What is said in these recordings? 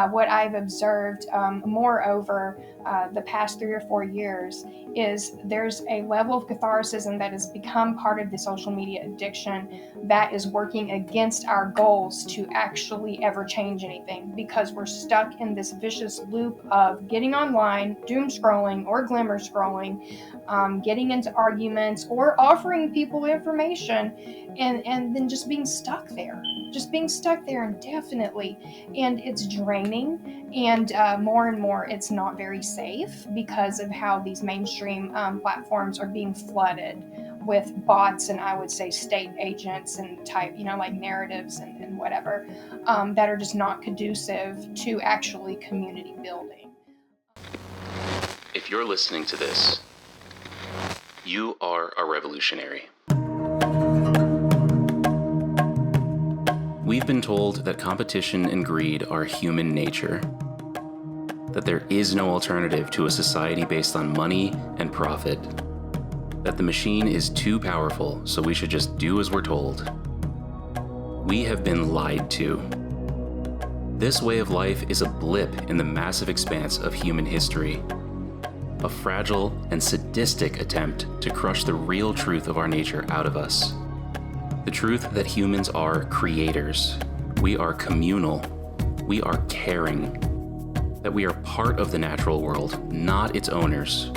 What I've observed moreover the past 3 or 4 years is there's a level of catharsis that has become part of the social media addiction that is working against our goals to actually ever change anything, because we're stuck in this vicious loop of getting online, doom scrolling or glimmer scrolling, getting into arguments or offering people information, and then just being stuck there indefinitely. And it's draining, and more it's not very safe because of how these mainstream platforms are being flooded with bots, and I would say state agents and type, like narratives and whatever, that are just not conducive to actually community building. If you're listening to this, you are a revolutionary. We've been told that competition and greed are human nature, that there is no alternative to a society based on money and profit, that the machine is too powerful, so we should just do as we're told. We have been lied to. This way of life is a blip in the massive expanse of human history, a fragile and sadistic attempt to crush the real truth of our nature out of us. The truth that humans are creators, we are communal, we are caring, that we are part of the natural world, not its owners,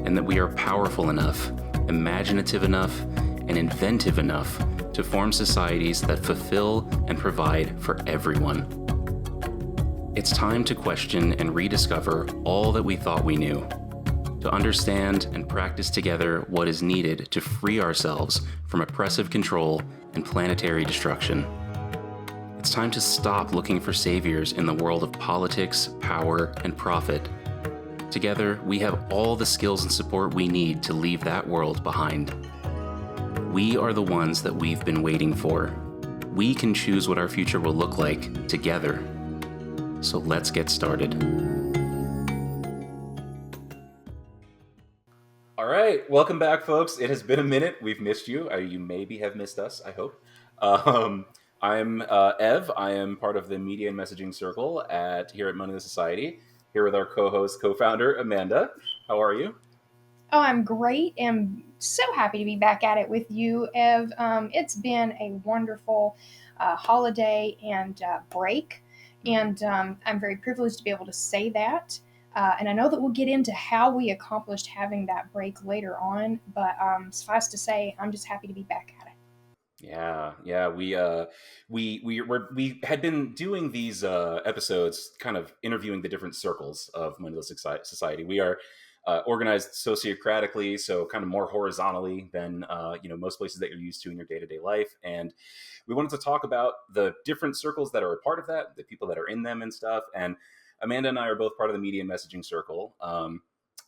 and that we are powerful enough, imaginative enough, and inventive enough to form societies that fulfill and provide for everyone. It's time to question and rediscover all that we thought we knew, to understand and practice together what is needed to free ourselves from oppressive control and planetary destruction. It's time to stop looking for saviors in the world of politics, power, and profit. Together, we have all the skills and support we need to leave that world behind. We are the ones that we've been waiting for. We can choose what our future will look like together. So let's get started. All right, welcome back, folks. It has been a minute. We've missed you. You maybe have missed us, I hope. I'm Ev. I am part of the Media and Messaging Circle here at Moneyless Society, here with our co-host, co-founder, Amanda. How are you? Oh, I'm great, and so happy to be back at it with you, Ev. It's been a wonderful holiday and break, and I'm very privileged to be able to say that. And I know that we'll get into how we accomplished having that break later on, but suffice to say, I'm just happy to be back at it. Yeah. We had been doing these episodes, kind of interviewing the different circles of Moneyless Society. We are organized sociocratically, so kind of more horizontally than most places that you're used to in your day-to-day life. And we wanted to talk about the different circles that are a part of that, the people that are in them and stuff. And Amanda and I are both part of the Media and Messaging Circle.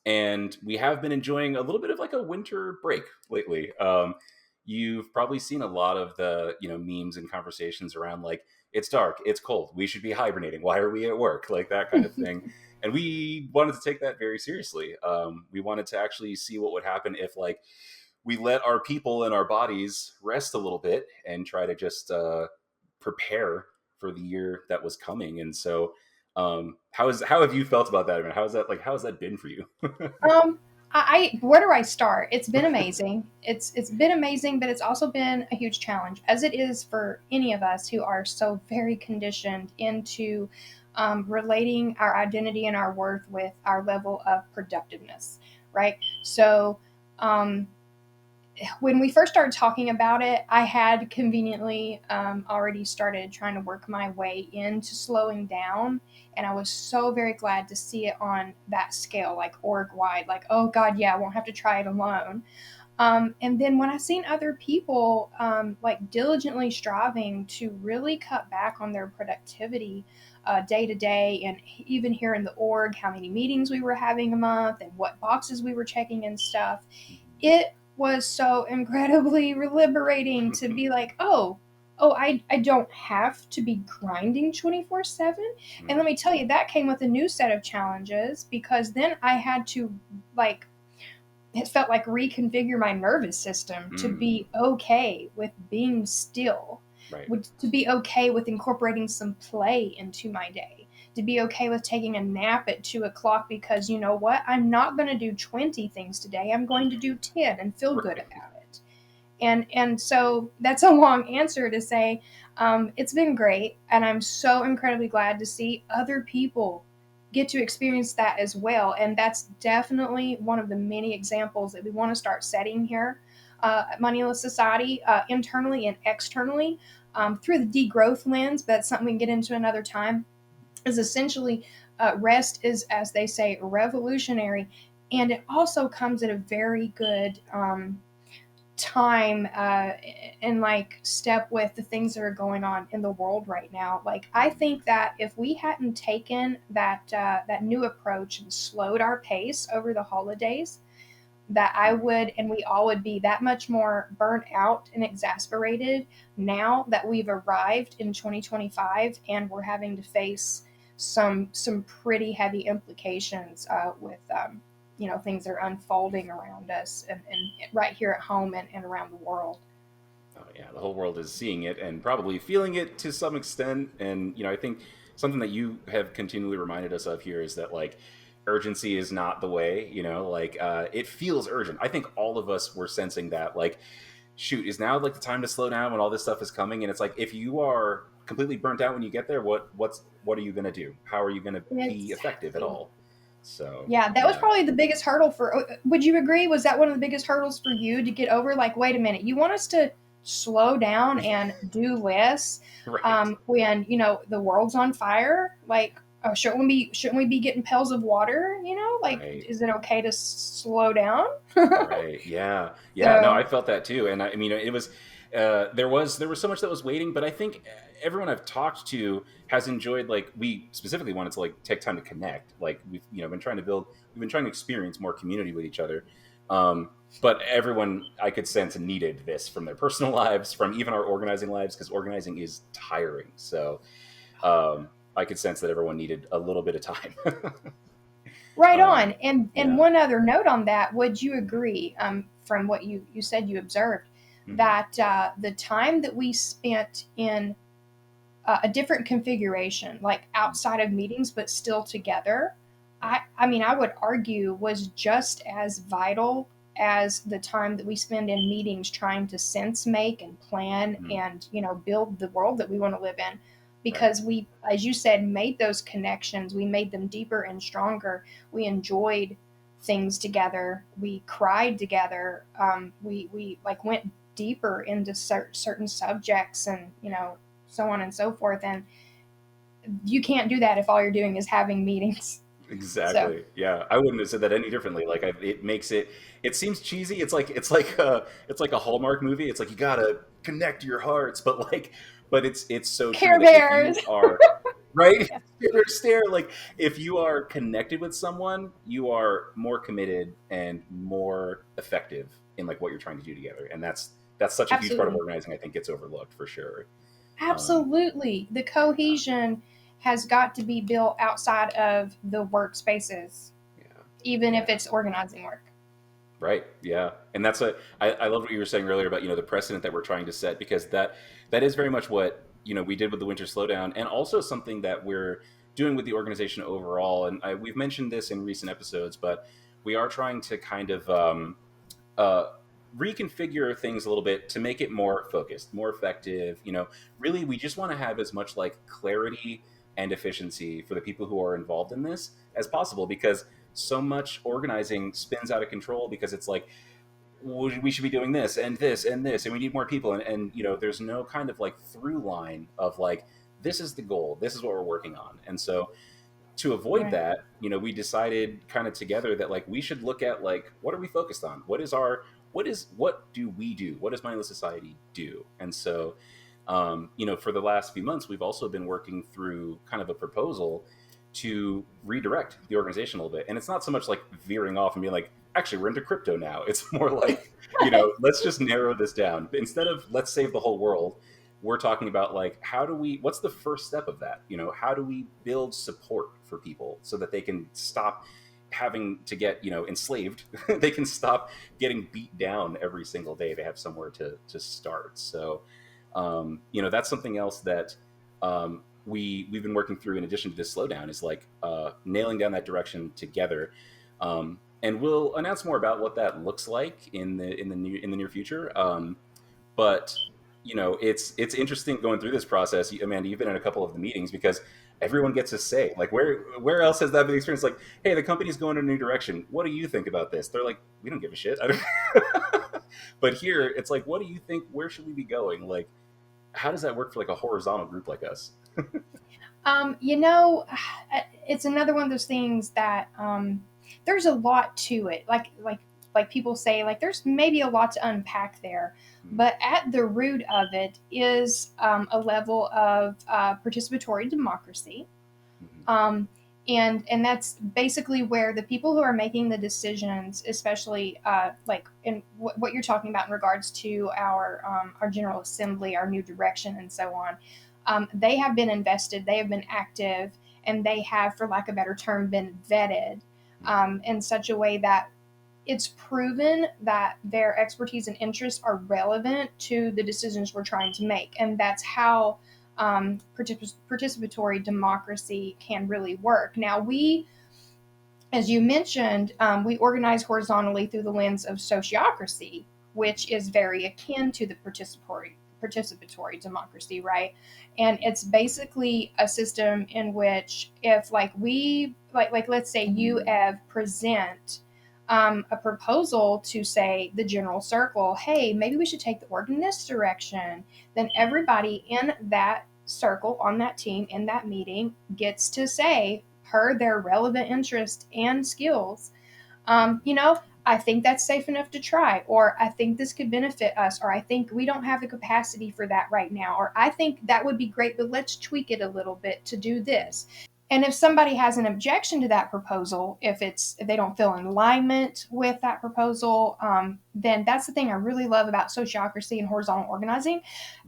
And we have been enjoying a little bit of like a winter break lately. You've probably seen a lot of the, memes and conversations around like, it's dark, it's cold, we should be hibernating, why are we at work? Like that kind of thing. And we wanted to take that very seriously. We wanted to actually see what would happen if like we let our people and our bodies rest a little bit and try to just prepare for the year that was coming. And so how have you felt about that? I mean, how has that been for you? Where do I start? It's been amazing. It's been amazing, but it's also been a huge challenge, as it is for any of us who are so very conditioned into relating our identity and our worth with our level of productiveness, right? So when we first started talking about it, I had conveniently already started trying to work my way into slowing down. And I was so very glad to see it on that scale, like org wide, like, oh God, yeah, I won't have to try it alone. And then when I seen other people like diligently striving to really cut back on their productivity day to day, and even here in the org, how many meetings we were having a month and what boxes we were checking and stuff, it was so incredibly liberating to be like, I don't have to be grinding 24/7. And let me tell you, that came with a new set of challenges, because then I had to, like, it felt like reconfigure my nervous system to be okay with being still, Right. to be okay with incorporating some play into my day, to be okay with taking a nap at 2 o'clock because you know what? I'm not going to do 20 things today. I'm going to do 10 and feel good Right. about it. And so that's a long answer to say it's been great, and I'm so incredibly glad to see other people get to experience that as well. And that's definitely one of the many examples that we want to start setting here at Moneyless Society, internally and externally, through the degrowth lens. But that's something we can get into another time. Is essentially rest is, as they say, revolutionary, and it also comes at a very good time and like step with the things that are going on in the world right now. Like I think that if we hadn't taken that new approach and slowed our pace over the holidays, that I would and we all would be that much more burnt out and exasperated now that we've arrived in 2025 and we're having to face some pretty heavy implications with things that are unfolding around us and right here at home and around the world. Oh yeah, the whole world is seeing it and probably feeling it to some extent. And I think something that you have continually reminded us of here is that like urgency is not the way. Like it feels urgent. I think all of us were sensing that. Like, shoot, is now like the time to slow down when all this stuff is coming? And it's like if you are completely burnt out when you get there, what are you going to do? How are you going to be effective at Exactly. all? So Yeah, that was yeah, probably the biggest hurdle for. Would you agree? Was that one of the biggest hurdles for you to get over? Like, wait a minute, you want us to slow down and do less right. when the world's on fire? Like, oh, shouldn't we be getting pails of water? Like, Right. is it okay to slow down? Right. Yeah. Yeah. No, I So felt that too, and I mean, it was there was so much that was waiting, but I think everyone I've talked to has enjoyed. Like, we specifically wanted to like take time to connect. Like, we've been trying to experience more community with each other. But everyone I could sense needed this from their personal lives, from even our organizing lives, because organizing is tiring. So I could sense that everyone needed a little bit of time. right um, on. And yeah. one other note on that: would you agree, from what you said you observed, Hmm. that the time that we spent in a different configuration, like outside of meetings, but still together, Right. I mean, I would argue was just as vital as the time that we spend in meetings trying to sense make and plan Mhm. and, build the world that we want to live in. Right. Because we, as you said, made those connections, we made them deeper and stronger. We enjoyed things together. We cried together. We like went deeper into certain subjects and, so on and so forth. And you can't do that if all you're doing is having meetings. So Exactly. Yeah, I wouldn't have said that any differently. Like, it makes it. It seems cheesy. It's like a Hallmark movie. It's like you gotta connect your hearts, but it's so true. Care Like, if Bears. you are right, stare. Like, if you are connected with someone, you are more committed and more effective in like what you're trying to do together. And that's such a huge part of Absolutely. organizing. I think gets overlooked for sure. Um, Absolutely. The yeah, cohesion has got to be built outside of the workspaces, yeah, even if yeah. it's organizing work. Right. Yeah. And I love what you were saying earlier about, the precedent that we're trying to set, because that is very much what, we did with the winter slowdown, and also something that we're doing with the organization overall. And we've mentioned this in recent episodes, but we are trying to kind of, uh, reconfigure things a little bit to make it more focused, more effective. Really, we just want to have as much like clarity and efficiency for the people who are involved in this as possible, because so much organizing spins out of control because it's like, we should be doing this and this and this, and we need more people, and there's no kind of like through line of like, this is the goal, this is what we're working on. And so, to avoid Right. that, we decided kind of together that like we should look at like, what are we focused on? What do we do? What does Mindless Society do? And so, for the last few months, we've also been working through kind of a proposal to redirect the organization a little bit. And it's not so much like veering off and being like, actually, we're into crypto now. It's more like, let's just narrow this down. Instead of let's save the whole world, we're talking about like, what's the first step of that? How do we build support for people so that they can stop having to get, enslaved. They can stop getting beat down every single day. They have somewhere to start. So, that's something else that, we've been working through, in addition to this slowdown, is like nailing down that direction together. And we'll announce more about what that looks like in the near future. But it's interesting going through this process, Amanda. You've been in a couple of the meetings because everyone gets a say. Like, where else has that been experienced? Like, hey, the company's going in a new direction. What do you think about this? They're like, we don't give a shit. I don't. But here, it's like, what do you think? Where should we be going? Like, how does that work for like a horizontal group like us? You know, it's another one of those things that there's a lot to it. Like people say, like there's maybe a lot to unpack there, but at the root of it is a level of participatory democracy. Mhm. Um, and that's basically where the people who are making the decisions, especially like in what you're talking about in regards to our General Assembly, our new direction, and so on, they have been invested, they have been active, and they have, for lack of a better term, been vetted in such a way that it's proven that their expertise and interests are relevant to the decisions we're trying to make. And that's how participatory democracy can really work. Now, as you mentioned, we organize horizontally through the lens of sociocracy, which is very akin to the participatory democracy, right? And it's basically a system in which, if like let's say you have present a proposal to, say, the general circle, hey, maybe we should take the org in this direction, then everybody in that circle, on that team, in that meeting, gets to say, per their relevant interest and skills, I think that's safe enough to try, or I think this could benefit us, or I think we don't have the capacity for that right now, or I think that would be great, but let's tweak it a little bit to do this. And if somebody has an objection to that proposal, if they don't feel in alignment with that proposal, then that's the thing I really love about sociocracy and horizontal organizing,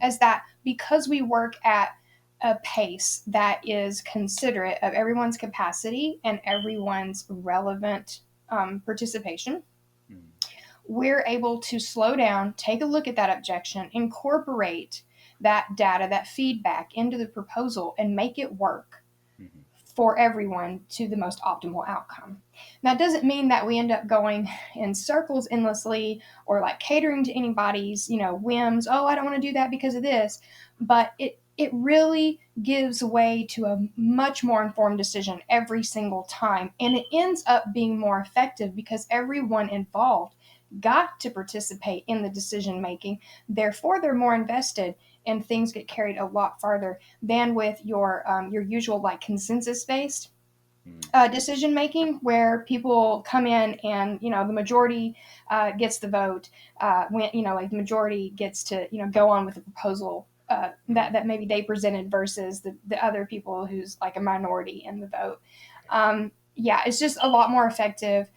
is that because we work at a pace that is considerate of everyone's capacity and everyone's relevant participation, Mhm. we're able to slow down, take a look at that objection, incorporate that data, that feedback into the proposal, and make it work Mhm. for everyone to the most optimal outcome. That doesn't mean that we end up going in circles endlessly or like catering to anybody's, whims. Oh, I don't want to do that because of this. But it really gives way to a much more informed decision every single time. And it ends up being more effective because everyone involved got to participate in the decision making. Therefore, they're more invested and things get carried a lot farther than with your usual like consensus based Mhm. decision making, where people come in and the majority gets the vote, when like the majority gets to go on with the proposal that maybe they presented versus the other people who's like a minority in the vote. Yeah, it's just a lot more effective.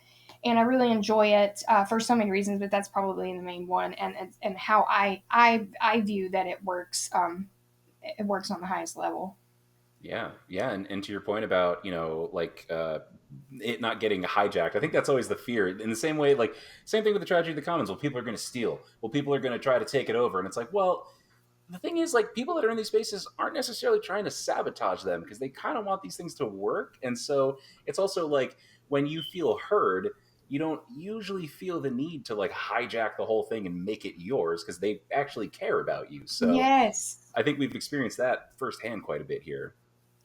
And I really enjoy it for so many reasons, but that's probably the main one, and how I view that it works. It works on the highest level. Yeah, yeah, and to your point about like it not getting hijacked, I think that's always the fear. In the same way, like same thing with the tragedy of the commons. Well, people are going to steal. Well, people are going to try to take it over, and it's like, well, the thing is, like people that are in these spaces aren't necessarily trying to sabotage them because they kind of want these things to work, and so it's also like when you feel heard. You don't usually feel the need to like hijack the whole thing and make it yours because they actually care about you. So Yes. I think we've experienced that firsthand quite a bit here.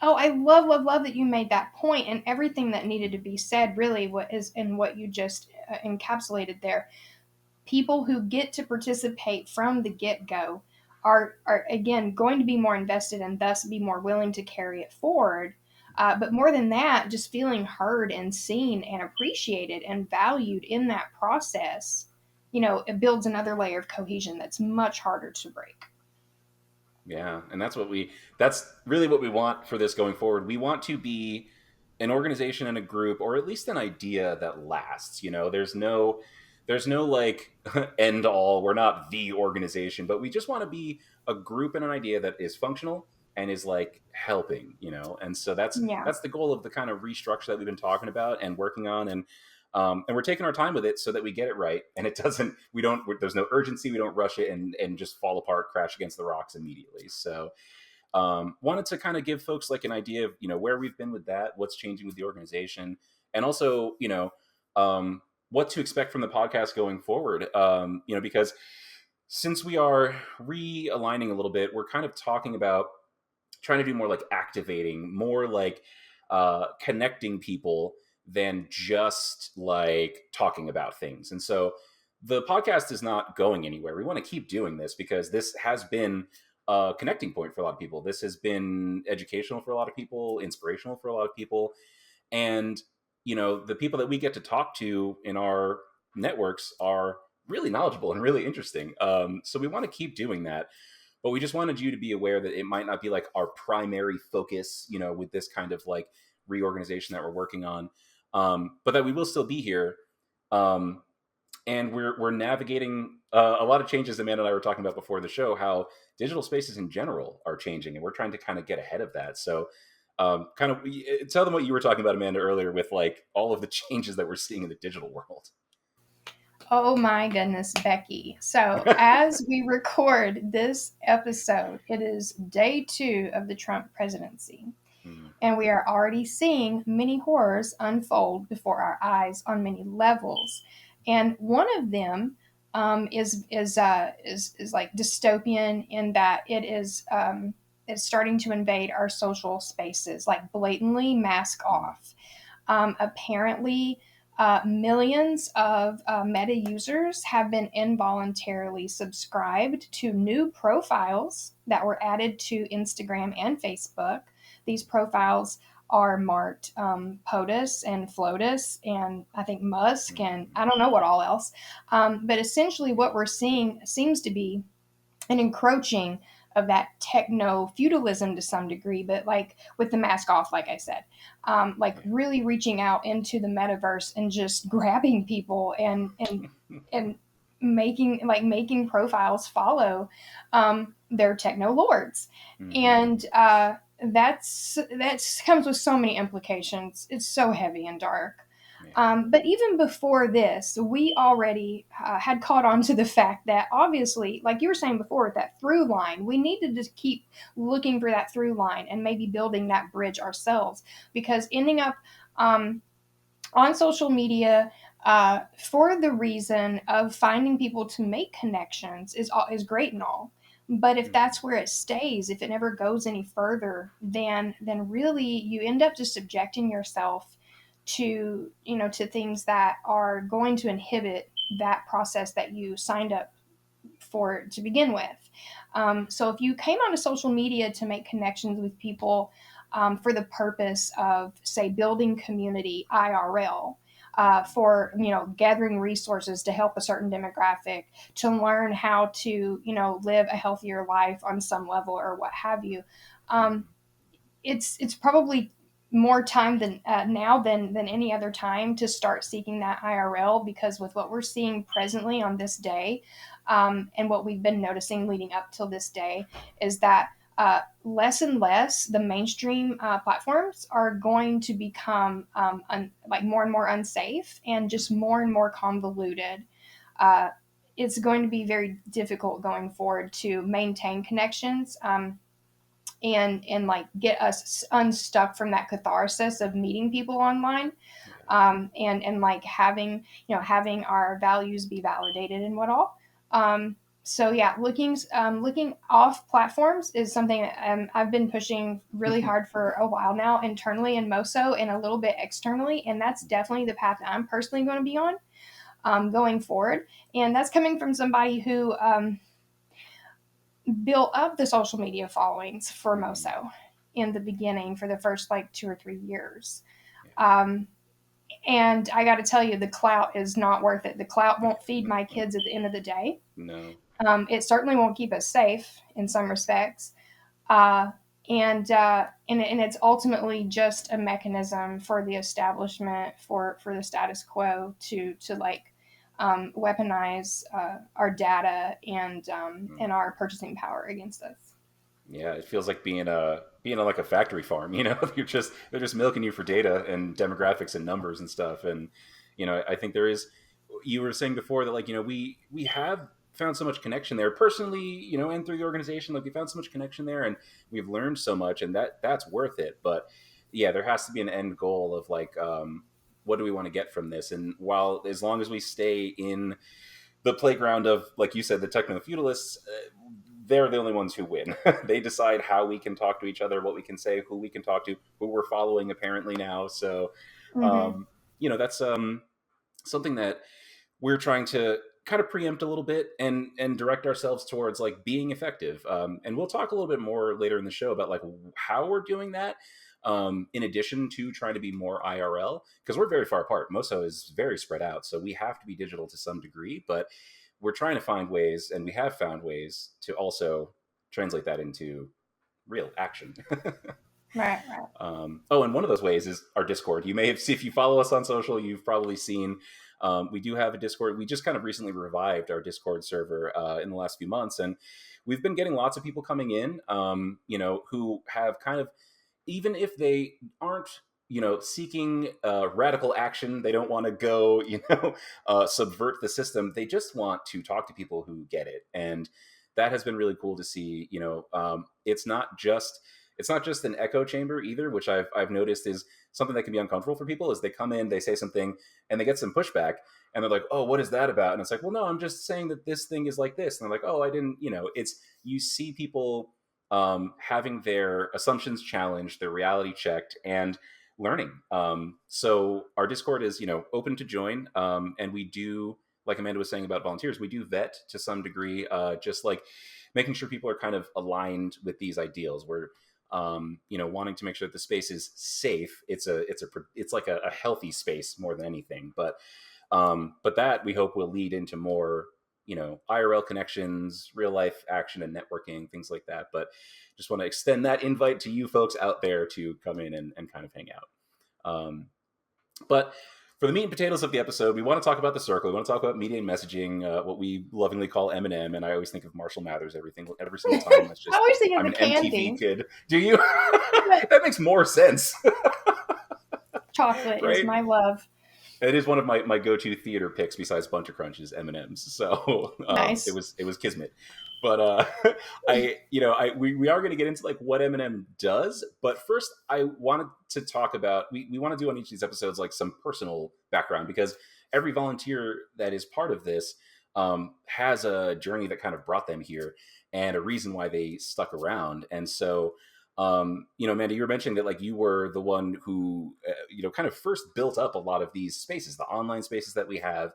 Oh, I love, love, love that you made that point, and everything that needed to be said really what is in what you just encapsulated there. People who get to participate from the get go are again going to be more invested and thus be more willing to carry it forward. But more than that, just feeling heard and seen and appreciated and valued in that process, it builds another layer of cohesion that's much harder to break. Yeah, and that's really what we want for this going forward. We want to be an organization and a group or at least an idea that lasts. There's no like end all. We're not the organization, but we just want to be a group and an idea that is functional and is like helping. And so that's Yeah. that's the goal of the kind of restructure that we've been talking about and working on, and we're taking our time with it so that we get it right and it doesn't we don't there's no urgency, we don't rush it and just fall apart, crash against the rocks immediately. So Wanted to kind of give folks like an idea of, where we've been with that, what's changing with the organization, and also, what to expect from the podcast going forward. Because since we are realigning a little bit, we're kind of talking about trying to do more like activating, more like connecting people than just like talking about things. And so the podcast is not going anywhere. We want to keep doing this because this has been a connecting point for a lot of people. This has been educational for a lot of people, inspirational for a lot of people. And, the people that we get to talk to in our networks are really knowledgeable and really interesting. So we want to keep doing that. But we just wanted you to be aware that it might not be like our primary focus, with this kind of like reorganization that we're working on, but that we will still be here. And we're navigating a lot of changes. Amanda and I were talking about before the show, how digital spaces in general are changing, and we're trying to kind of get ahead of that. So kind of tell them what you were talking about, Amanda, earlier with like all of the changes that we're seeing in the digital world. Oh my goodness, Becky. So, as we record this episode, it is day 2 of the Trump presidency. And we are already seeing many horrors unfold before our eyes on many levels. And one of them is like dystopian in that it is starting to invade our social spaces, like blatantly mask off. Apparently, millions of Meta users have been involuntarily subscribed to new profiles that were added to Instagram and Facebook. These profiles are marked POTUS and FLOTUS and I think Musk and I don't know what all else. But essentially what we're seeing seems to be an encroaching of that techno feudalism to some degree, but like with the mask off, like I said, like really reaching out into the metaverse and just grabbing people and making profiles follow their techno lords. And that's comes with so many implications. It's so heavy and dark. But even before this, we already had caught on to the fact that obviously, like you were saying before, that through line, we need to just keep looking for that through line and maybe building that bridge ourselves. Because ending up on social media for the reason of finding people to make connections is great and all. But if that's where it stays, if it never goes any further, then really you end up just subjecting yourself to to things that are going to inhibit that process that you signed up for to begin with. So if you came onto social media to make connections with people for the purpose of, say, building community IRL, for gathering resources to help a certain demographic, to learn how to live a healthier life on some level or what have you, it's probably more time than now than any other time to start seeking that IRL, because with what we're seeing presently on this day, and what we've been noticing leading up till this day, is that less and less the mainstream platforms are going to become like more and more unsafe and just more and more convoluted. It's going to be very difficult going forward to maintain connections. And like get us unstuck from that catharsis of meeting people online, and like having our values be validated and what all. So yeah, looking off platforms is something I've been pushing really hard for a while now, internally in MoSo and a little bit externally, and that's definitely the path that I'm personally going to be on going forward. And that's coming from somebody who built up the social media followings for MoSo in the beginning for the first like 2 or 3 years. And I got to tell you, the clout is not worth it. The clout won't feed my kids at the end of the day. No. It certainly won't keep us safe in some respects. And it's ultimately just a mechanism for the establishment, for the status quo to like weaponize our data and our purchasing power against us. Yeah, it feels like being like a factory farm. They're just milking you for data and demographics and numbers and stuff. And I think there is. You were saying before that like we have found so much connection there personally, you know, and through the organization. Like we found so much connection there, and we've learned so much, and that's worth it. But yeah, there has to be an end goal of like, what do we want to get from this? And while as long as we stay in the playground of, like you said, the techno feudalists, they're the only ones who win. They decide how we can talk to each other, what we can say, who we can talk to, who we're following apparently now. So, Mm-hmm. you know, that's something that we're trying to kind of preempt a little bit and direct ourselves towards like being effective. And we'll talk a little bit more later in the show about like how we're doing that. In addition to trying to be more IRL, because we're very far apart. MoSo is very spread out, so we have to be digital to some degree, but we're trying to find ways, and we have found ways to also translate that into real action. Right, right. Oh, and one of those ways is our Discord. You may have seen, if you follow us on social, you've probably seen we do have a Discord. We just kind of recently revived our Discord server in the last few months, and we've been getting lots of people coming in, you know, who have kind of, even if they aren't, you know, seeking radical action, they don't want to go, you know, subvert the system. They just want to talk to people who get it, and that has been really cool to see. You know, it's not just an echo chamber either, which I've noticed is something that can be uncomfortable for people. Is they come in, they say something, and they get some pushback, and they're like, "Oh, what is that about?" And it's like, "Well, no, I'm just saying that this thing is like this." And they're like, "Oh, I didn't," you know. It's, you see people having their assumptions challenged, their reality checked, and learning. So our Discord is, you know, open to join, and we do, like Amanda was saying about volunteers, we do vet to some degree, just like making sure people are kind of aligned with these ideals. We're you know, wanting to make sure that the space is safe. It's like a healthy space more than anything. But that we hope will lead into more, you know, IRL connections, real life action and networking, things like that. But just want to extend that invite to you folks out there to come in and kind of hang out. But for the meat and potatoes of the episode, we want to talk about the circle. We want to talk about media and messaging, what we lovingly call M&M. And I always think of Marshall Mathers every single time. That's I just, always think of I'm the an MTV candy, kid. Do you? but That makes more sense. chocolate is Right? my love. It is one of my go-to theater picks besides Bunch of Crunches, M&Ms. So Nice. it was Kismet. But we are going to get into like what M&M does. But first, I wanted to talk about, we want to do on each of these episodes like some personal background, because every volunteer that is part of this has a journey that kind of brought them here and a reason why they stuck around. And so, you know, Amanda, you were mentioning that like you were the one who, you know, kind of first built up a lot of these spaces, the online spaces that we have,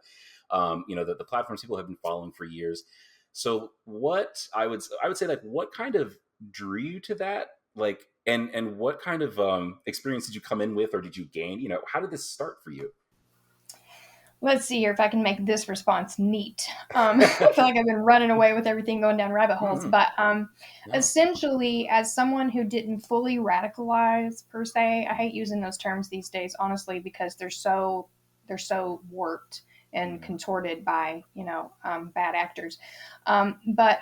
you know, the platforms people have been following for years. So what I would say, like, what kind of drew you to that? Like, and what kind of experience did you come in with, or did you gain? You know, how did this start for you? Let's see here if I can make this response neat. I feel like I've been running away with everything, going down rabbit holes. Mm-hmm. But Yeah. essentially, as someone who didn't fully radicalize per se, I hate using those terms these days, honestly, because they're so warped and contorted by, you know, bad actors. But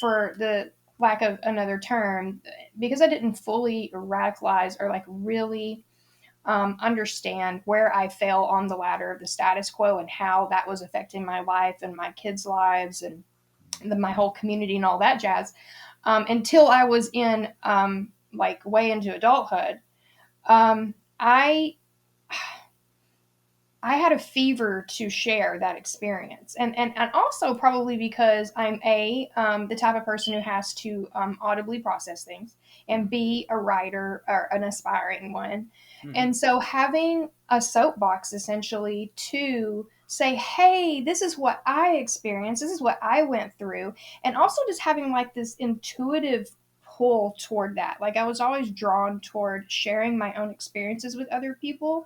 for the lack of another term, because I didn't fully radicalize or like really understand where I fell on the ladder of the status quo and how that was affecting my life and my kids' lives and my whole community and all that jazz, until I was in like way into adulthood. I had a fever to share that experience, and also probably because I'm the type of person who has to audibly process things, and B, a writer or an aspiring one, Mm-hmm. and so having a soapbox essentially to say, hey, this is what I experienced, this is what I went through, and also just having like this intuitive pull toward that. Like I was always drawn toward sharing my own experiences with other people,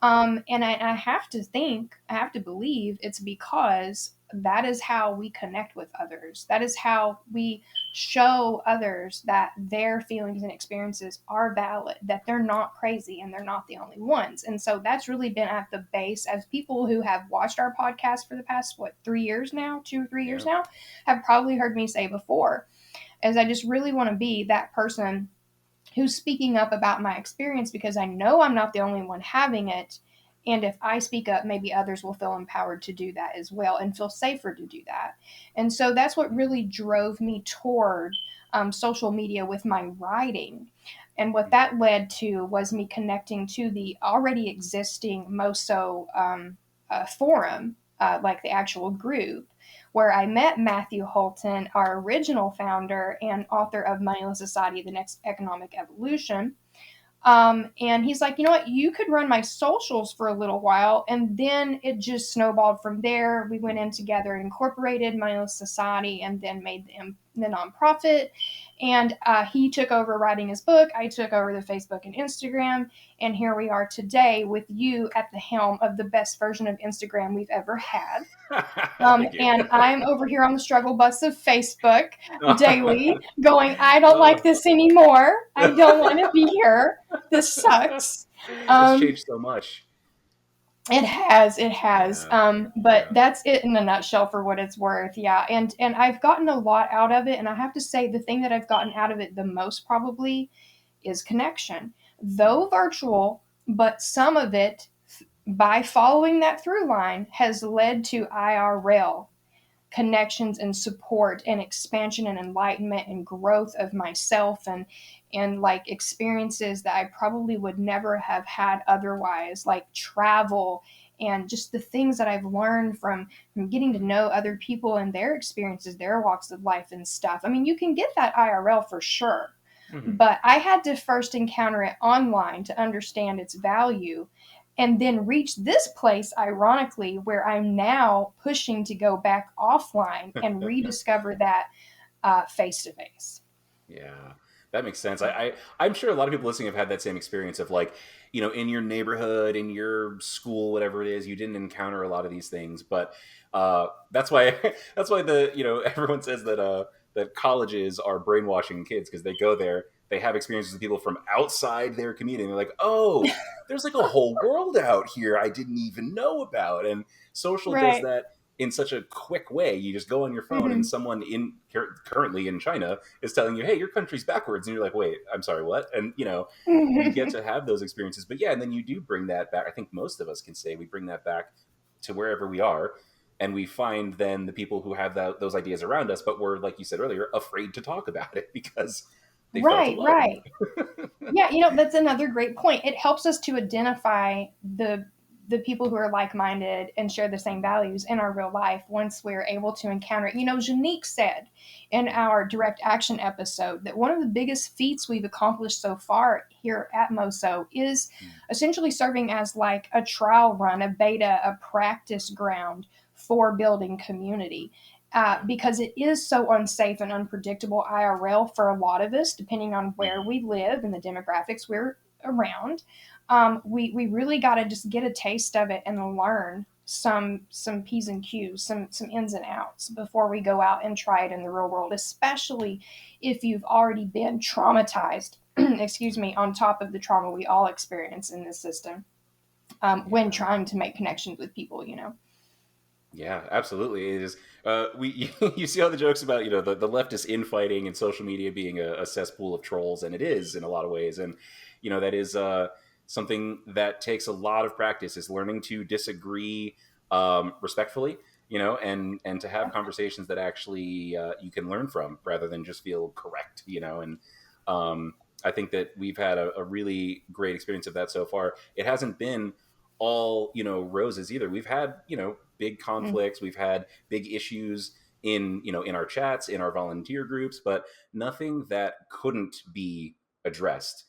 Yeah. and I have to think, I have to believe it's because that is how we connect with others. That is how we show others that their feelings and experiences are valid, that they're not crazy and they're not the only ones. And so that's really been at the base, as people who have watched our podcast for the past, 2 or 3 years Yeah. now, have probably heard me say before, as I just really want to be that person who's speaking up about my experience because I know I'm not the only one having it. And if I speak up, maybe others will feel empowered to do that as well and feel safer to do that. And so that's what really drove me toward social media with my writing. And what that led to was me connecting to the already existing MoSo forum, like the actual group, where I met Matthew Holton, our original founder and author of Moneyless Society, The Next Economic Evolution. And he's like, you know what, you could run my socials for a little while. And then it just snowballed from there. We went in together and incorporated Moneyless Society and then made the nonprofit. And he took over writing his book. I took over the Facebook and Instagram. And here we are today with you at the helm of the best version of Instagram we've ever had. Thank you. And I'm over here on the struggle bus of Facebook daily going, I don't like this anymore. I don't want to be here. This sucks. It's changed so much. It has. But Yeah. that's it in a nutshell for what it's worth. Yeah. And I've gotten a lot out of it. And I have to say the thing that I've gotten out of it the most probably is connection. Though virtual, but some of it by following that through line has led to IRL connections and support and expansion and enlightenment and growth of myself and like experiences that I probably would never have had otherwise, like travel and just the things that I've learned from getting to know other people and their experiences, their walks of life and stuff. I mean, you can get that IRL for sure, Mm-hmm. but I had to first encounter it online to understand its value and then reach this place, ironically, where I'm now pushing to go back offline and rediscover that face to face. Yeah, that makes sense. I'm sure a lot of people listening have had that same experience of like, in your neighborhood, in your school, whatever it is, you didn't encounter a lot of these things. But that's why that's why everyone says that colleges are brainwashing kids because they go there, they have experiences with people from outside their community, and they're like, oh, there's like a whole world out here I didn't even know about. And social does Right. that in such a quick way. You just go on your phone and Mm-hmm. someone currently in China is telling you, hey, your country's backwards. And you're like, wait, I'm sorry, what? And, you get to have those experiences. But yeah, and then you do bring that back. I think most of us can say we bring that back to wherever we are. And we find then the people who have those ideas around us, but we're, like you said earlier, afraid to talk about it because they felt Right, alone. right. Yeah, that's another great point. It helps us to identify the people who are like-minded and share the same values in our real life once we're able to encounter it. Janique said in our direct action episode that one of the biggest feats we've accomplished so far here at MoSo is essentially serving as like a trial run, a beta, a practice ground for building community. Because it is so unsafe and unpredictable IRL for a lot of us, depending on where we live and the demographics we're around. We really got to just get a taste of it and learn some P's and Q's, some ins and outs before we go out and try it in the real world, especially if you've already been traumatized, excuse me, on top of the trauma we all experience in this system when trying to make connections with people. Yeah, absolutely. It is. We you see all the jokes about the leftist infighting and social media being a cesspool of trolls, and it is in a lot of ways. And that is something that takes a lot of practice is learning to disagree respectfully. And to have conversations that actually you can learn from rather than just feel correct. And I think that we've had a really great experience of that so far. It hasn't been all roses either. We've had big conflicts, we've had big issues in our chats, in our volunteer groups, but nothing that couldn't be addressed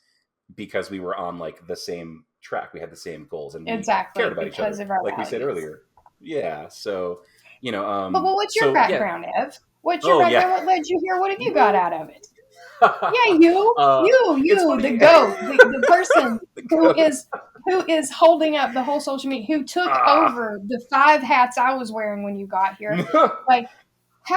because we were on like the same track. We had the same goals and we cared Exactly, about each because other, of our like we said values. earlier. Yeah, so But what's your so yeah. background, Ev? What's your Oh yeah. background? What led you here? What have you got Me. out of it? Yeah, you, It's you, the funny. goat, the person The who goat. is holding up the whole social media, who took Ah. over the 5 hats I was wearing when you got here. Like,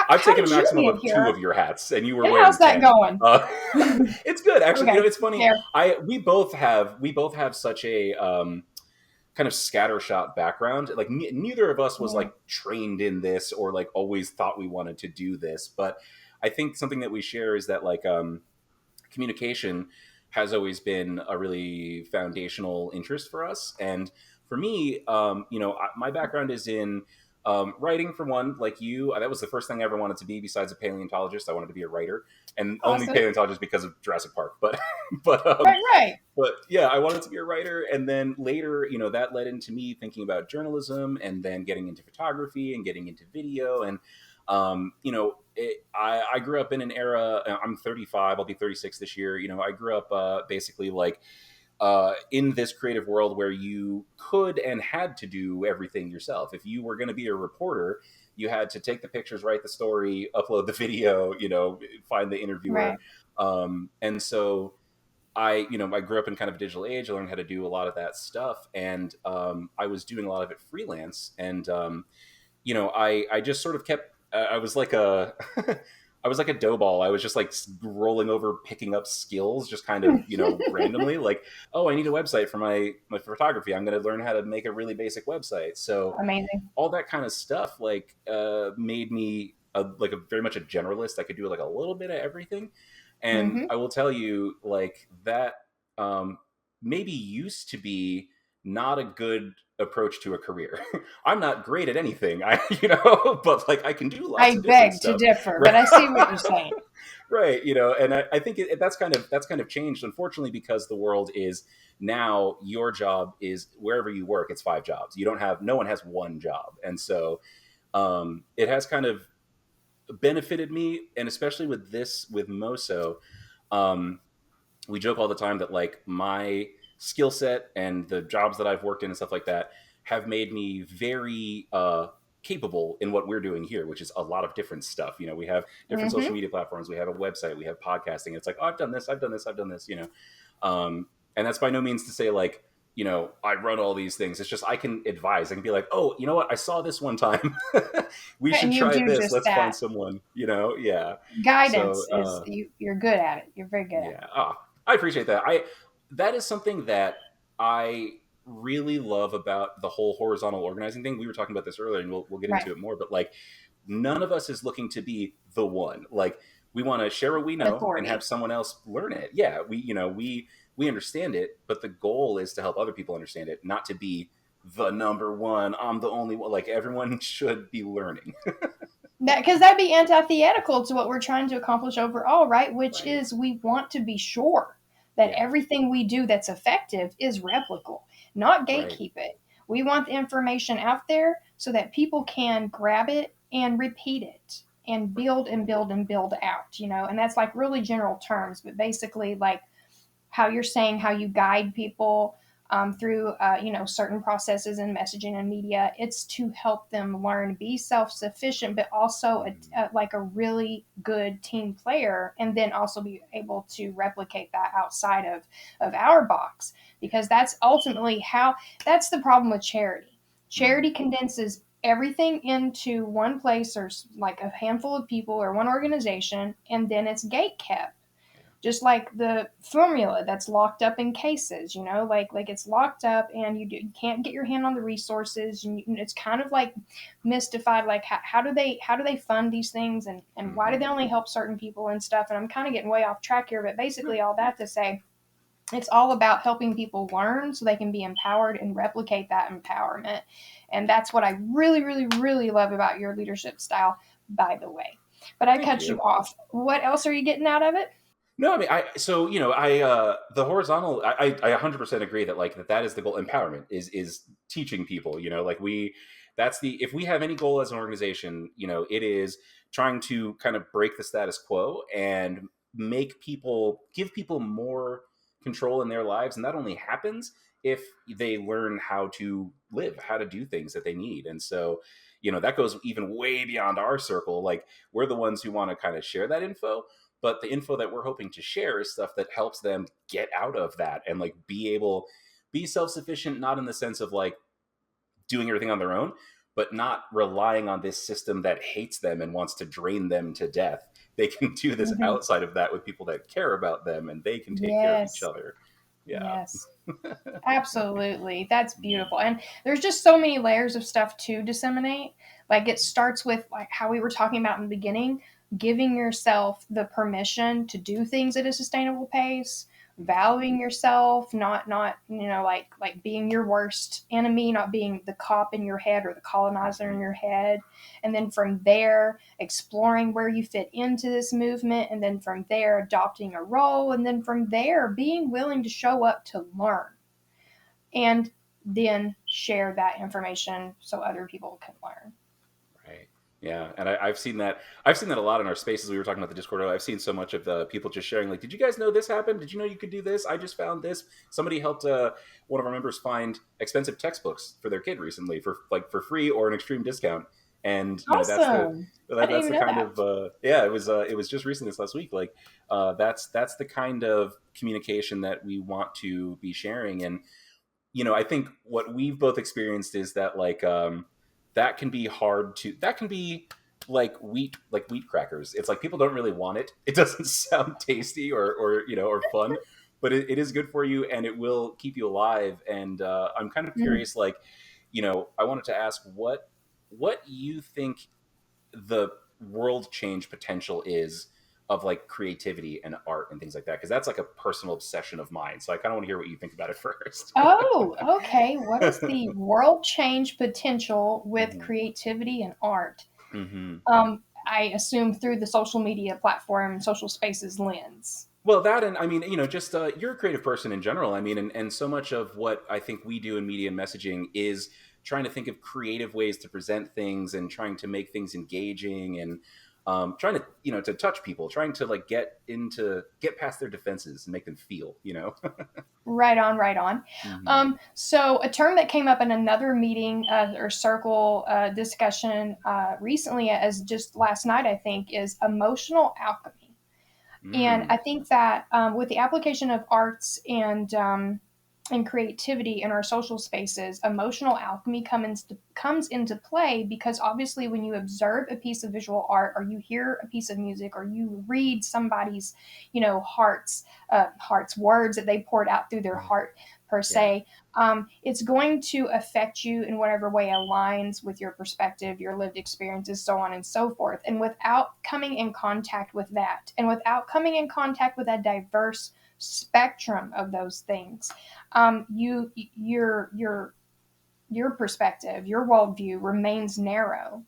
I've how taken a did you maximum get of 2 here? of your hats, and you were And wearing how's that 10. going? It's good, actually. Okay, It's funny. fair. We both have such a kind of scattershot background. Like neither of us was Yeah. like trained in this or like always thought we wanted to do this. But I think something that we share is that like communication has always been a really foundational interest for us, and for me, my background is in writing, for one, like you. That was the first thing I ever wanted to be besides a paleontologist. I wanted to be a writer, and only Awesome. paleontologist because of Jurassic Park. But but um, Right, right. but yeah, I wanted to be a writer, and then later, that led into me thinking about journalism, and then getting into photography and getting into video, and I grew up in an era. I'm 35. I'll be 36 this year. I grew up basically like in this creative world where you could and had to do everything yourself. If you were going to be a reporter, you had to take the pictures, write the story, upload the video, find the interviewer. Right. And so I grew up in kind of a digital age. I learned how to do a lot of that stuff. And I was doing a lot of it freelance. And, I just sort of kept, I was like a, I was like a dough ball. I was just like rolling over, picking up skills, just kind of, randomly. Like, oh, I need a website for my photography. I'm going to learn how to make a really basic website. So Amazing. all that kind of stuff, like, made me like a very much a generalist. I could do like a little bit of everything. And Mm-hmm. I will tell you, like, that maybe used to be not a good approach to a career. I'm not great at anything, but like I can do lots I of different beg to stuff. differ, but Right. I see what you're saying. Right. And I think that's kind of changed, unfortunately, because the world is now your job is wherever you work, it's 5 jobs. No one has one job. And so it has kind of benefited me, and especially with MoSo, um, we joke all the time that like my skill set and the jobs that I've worked in and stuff like that have made me very capable in what we're doing here, which is a lot of different stuff. We have different social Mm-hmm. media platforms, we have a website, we have podcasting. It's like, oh, I've done this, I've done this, I've done this. And that's by no means to say like, I run all these things. It's just I can advise. I can be like, oh, you know what? I saw this one time. We should And you try do this. just Let's find that. someone. Yeah. So Guidance is you're good at it. You're very good at yeah, I appreciate that. That is something that I really love about the whole horizontal organizing thing. We were talking about this earlier, and we'll get it. Right. into it more. But like, none of us is looking to be the one. Like, we want to share what we An know and have authority. someone else learn it. Yeah, we understand it, but the goal is to help other people understand it, not to be the number one. I'm the only one. Like, everyone should be learning. Because that'd be antithetical to what we're trying to accomplish overall, right? Which Right. is we want to be sure that Yeah. everything we do that's effective is replicable, not Right. gatekeep it. We want the information out there so that people can grab it and repeat it and Right. build and build and build out, and that's like really general terms, but basically like how you're saying how you guide people through certain processes in messaging and media. It's to help them learn, be self-sufficient, but also Mm. like a really good team player, and then also be able to replicate that outside of our box, because that's ultimately how. That's the problem with charity. Mm. Charity condenses everything into one place, or like a handful of people or one organization, and then it's gate kept, Yeah. just like the formula that's locked up in cases, like it's locked up, and you can't get your hand on the resources, and it's kind of like mystified, like how do they fund these things, and why do Hmm. they only help certain people and stuff. And I'm kind of getting way off track here, but basically all that to say, it's all about helping people learn so they can be empowered and replicate that empowerment. And that's what I really, really, really love about your leadership style, by the way. But I Thank cut you you. off. What else are you getting out of it? No, I mean, the horizontal, I 100% agree that like that is the goal. Empowerment is teaching people, like if we have any goal as an organization, it is trying to kind of break the status quo and give people more control in their lives. And that only happens if they learn how to live, how to do things that they need. And so, that goes even way beyond our circle. Like, we're the ones who want to kind of share that info, but the info that we're hoping to share is stuff that helps them get out of that and like be self-sufficient, not in the sense of like doing everything on their own, but not relying on this system that hates them and wants to drain them to death. They can do this Mm-hmm. outside of that with people that care about them, and they can take care of each Yes. other. Yeah. Yes. Absolutely. That's Mhm. beautiful. And there's just so many layers of stuff to disseminate. Like it starts with like how we were talking about in the beginning, giving yourself the permission to do things at a sustainable pace, valuing yourself, not like being your worst enemy, not being the cop in your head or the colonizer in your head. And then from there, exploring where you fit into this movement, and then from there, adopting a role, and then from there, being willing to show up to learn, and then share that information so other people can learn. Right. Yeah, and I've seen that. I've seen that a lot in our spaces. We were talking about the Discord. I've seen so much of the people just sharing, like, "Did you guys know this happened? Did you know you could do this? I just found this." Somebody helped one of our members find expensive textbooks for their kid recently for free or an extreme discount. And Awesome. I didn't that's even the know kind that. of yeah. It was just recently this last week. Like that's the kind of communication that we want to be sharing. And I think what we've both experienced is that that can be hard to that can be like wheat crackers. It's like people don't really want it. It doesn't sound tasty or fun, but it is good for you and it will keep you alive. And I'm kind of Mm. curious, like, I wanted to ask what you think the world change potential is of like creativity and art and things like that, because that's like a personal obsession of mine, so I kind of want to hear what you think about it first. Oh, okay. What is the world change potential with Hmm. creativity and art? Hmm. I assume through the social media platform, social spaces lens. Well, that, and I mean, just you're a creative person in general. I mean, and so much of what I think we do in media and messaging is trying to think of creative ways to present things and trying to make things engaging and trying to to touch people, trying to like get past their defenses and make them feel. Right on, right on. Hmm. So, a term that came up in another meeting or circle discussion recently, as just last night, I think, is emotional alchemy. And Mm. I think that with the application of arts and creativity in our social spaces, emotional alchemy comes into play, because obviously when you observe a piece of visual art, or you hear a piece of music, or you read somebody's, heart's words that they poured out through their heart per Yeah. se, it's going to affect you in whatever way aligns with your perspective, your lived experiences, so on and so forth. And without coming in contact with that, and without coming in contact with a diverse spectrum of those things, your perspective, your worldview remains narrow.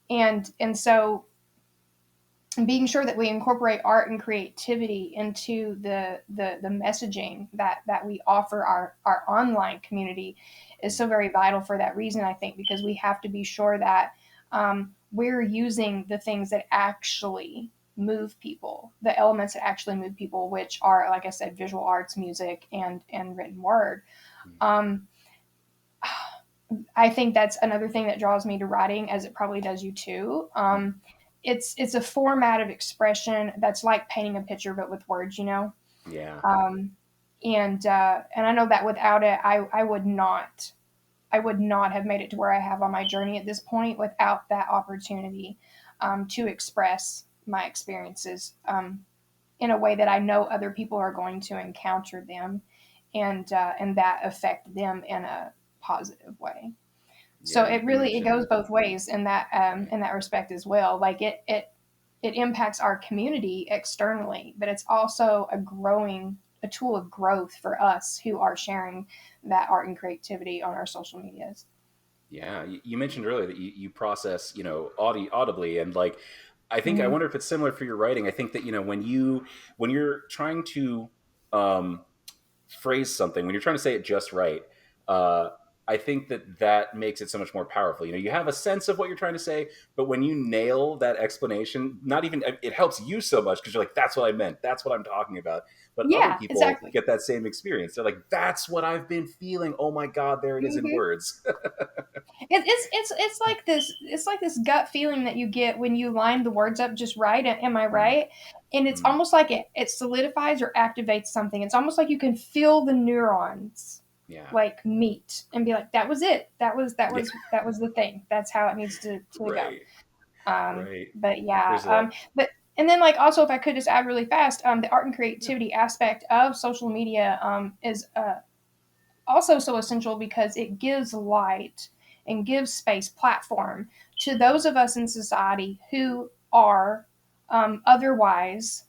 And so being sure that we incorporate art and creativity into the messaging that we offer our online community is so very vital for that reason, I think, because we have to be sure that we're using the things that actually move people, the elements that actually move people, which are, like I said, visual arts, music, and written word. um, I think that's another thing that draws me to writing, as it probably does you too. It's a format of expression that's like painting a picture, but with words. Yeah. Um, and I know that without it, I would not have made it to where I have on my journey at this point without that opportunity to express my experiences in a way that I know other people are going to encounter them, and that affect them in a positive way. So Yeah. it You really, it goes mentioned. both ways Right. in that respect as well. Like it impacts our community externally, but it's also a tool of growth for us who are sharing that art and creativity on our social medias. Yeah, you mentioned earlier that you process, audibly, and like, I Mm. wonder if it's similar for your writing. I think that when you're trying to um, phrase something, when you're trying to say it just right, uh, I think that makes it so much more powerful. You have a sense of what you're trying to say, but when you nail that explanation, not even it helps you so much because you're like, that's what I meant, that's what I'm talking about. But other Yeah, people exactly. get that same experience. They're like, that's what I've been feeling. Oh my god, there it is in Hmm. words. It's like this gut feeling that you get when you line the words up just right. Am I Mm, right? And it's mm, almost like it solidifies or activates something. It's almost like you can feel the neurons yeah, like meet and be like, that was it. That was that yeah, was that was the thing. That's how it needs to go. right, right. But yeah, There's that. but and then, like, also, if I could just add really fast, the art and creativity aspect of social media is also so essential because it gives light and gives space, platform to those of us in society who are otherwise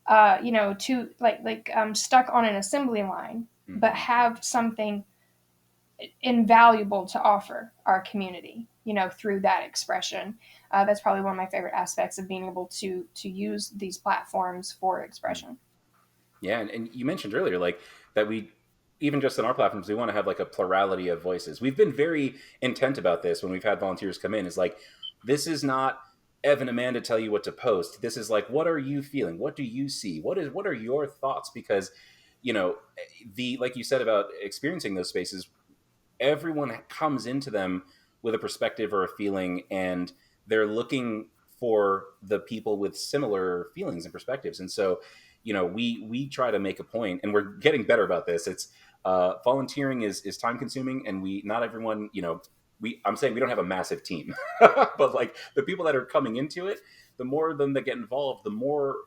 to stuck on an assembly line, but Hmm. have something invaluable to offer our community, through that expression. That's probably one of my favorite aspects of being able to use these platforms for expression. Yeah, and you mentioned earlier like that we even just on our platforms we want to have like a plurality of voices. We've been very intent about this when we've had volunteers come in. Is like this is not Evan Amanda tell you what to post. This is like what are you feeling? What do you see? What are your thoughts? Because the like you said about experiencing those spaces, everyone comes into them with a perspective or a feeling, and they're looking for the people with similar feelings and perspectives. And so we try to make a point, and we're getting better about this. It's volunteering is time consuming, and we not everyone I'm saying we don't have a massive team but like the people that are coming into it, the more of them that get involved, the more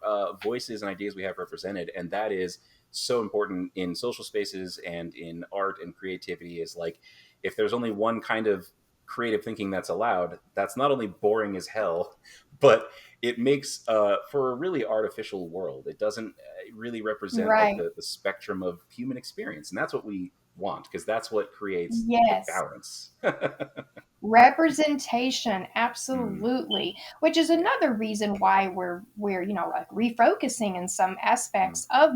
voices and ideas we have represented. And that is so important in social spaces and in art and creativity. Is like if there's only one kind of creative thinking that's allowed, that's not only boring as hell, but it makes for a really artificial world. It doesn't really represent like Right. the spectrum of human experience, and that's what we want because that's what creates like Yes. balance. Representation, Mm, absolutely. Which is yeah. another reason why we're like refocusing in some Mm, aspects of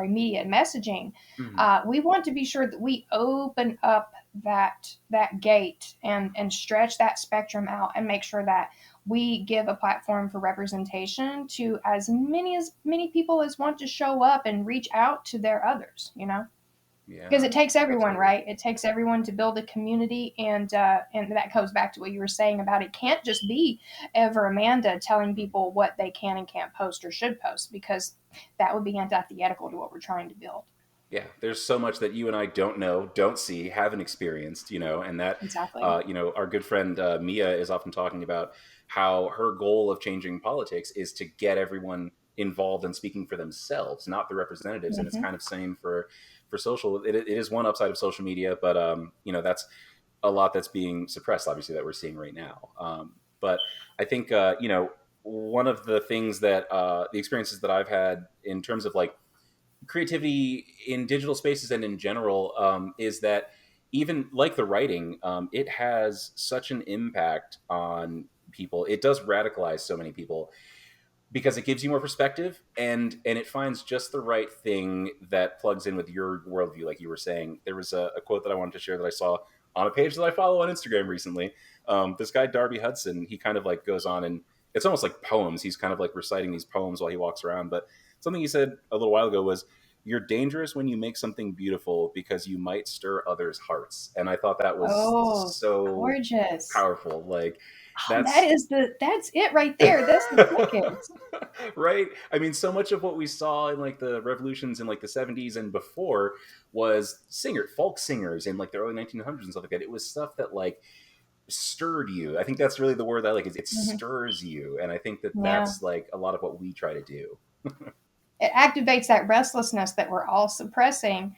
media and messaging. mm, We want to be sure that we open up that gate and stretch that spectrum out and make sure that we give a platform for representation to as many people as want to show up and reach out to their others. Because yeah, it takes everyone, absolutely. right? It takes everyone to build a community, and that goes back to what you were saying about it can't just be Ever Amanda telling Mm. people what they can and can't post or should post, because that would be antithetical to what we're trying to build. Yeah, there's so much that you and I don't know, don't see, haven't experienced, and that, Exactly. our good friend Mia is often talking about how her goal of changing politics is to get everyone involved and speaking for themselves, not the representatives. And it's Hmm. kind of same for social. It is one upside of social media, but that's a lot that's being suppressed, obviously, that we're seeing right now. But I think one of the things that the experiences that I've had in terms of like creativity in digital spaces and in general is that even like the writing, it has such an impact on people. It does radicalize so many people because it gives you more perspective, and it finds just the right thing that plugs in with your worldview. Like you were saying, there was a quote that I wanted to share that I saw on a page that I follow on Instagram recently. This guy Darby Hudson, he kind of like goes on, and it's almost like poems. He's kind of like reciting these poems while he walks around. But something he said a little while ago was, "You're dangerous when you make something beautiful because you might stir others' hearts." And I thought that was Oh, so gorgeous. powerful. Like Oh, that that's is that's it right there. That's the ticket. right. I mean, so much of what we saw in like the revolutions in like the 70s and before was folk singers in like the early 1900s and stuff like that. It was stuff that like stirred you. I think that's really the word I like, is it Hmm. stirs you. And I think that Yeah. that's like a lot of what we try to do. It activates that restlessness that we're all suppressing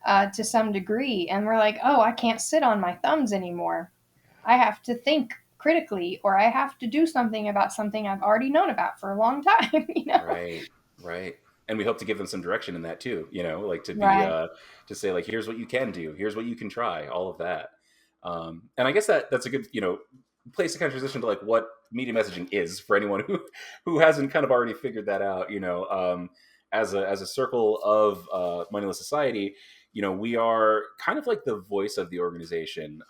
to some degree. And we're like, oh, I can't sit on my thumbs anymore. I have to think critically, or I have to do something about something I've already known about for a long time. Right, right. And we hope to give them some direction in that too, like to be Right. to say like here's what you can do, here's what you can try, all of that. And I guess that's a good, place to kind of transition to like what media messaging is for anyone who hasn't kind of already figured that out, as a circle of Moneyless Society. We are kind of like the voice of the organization.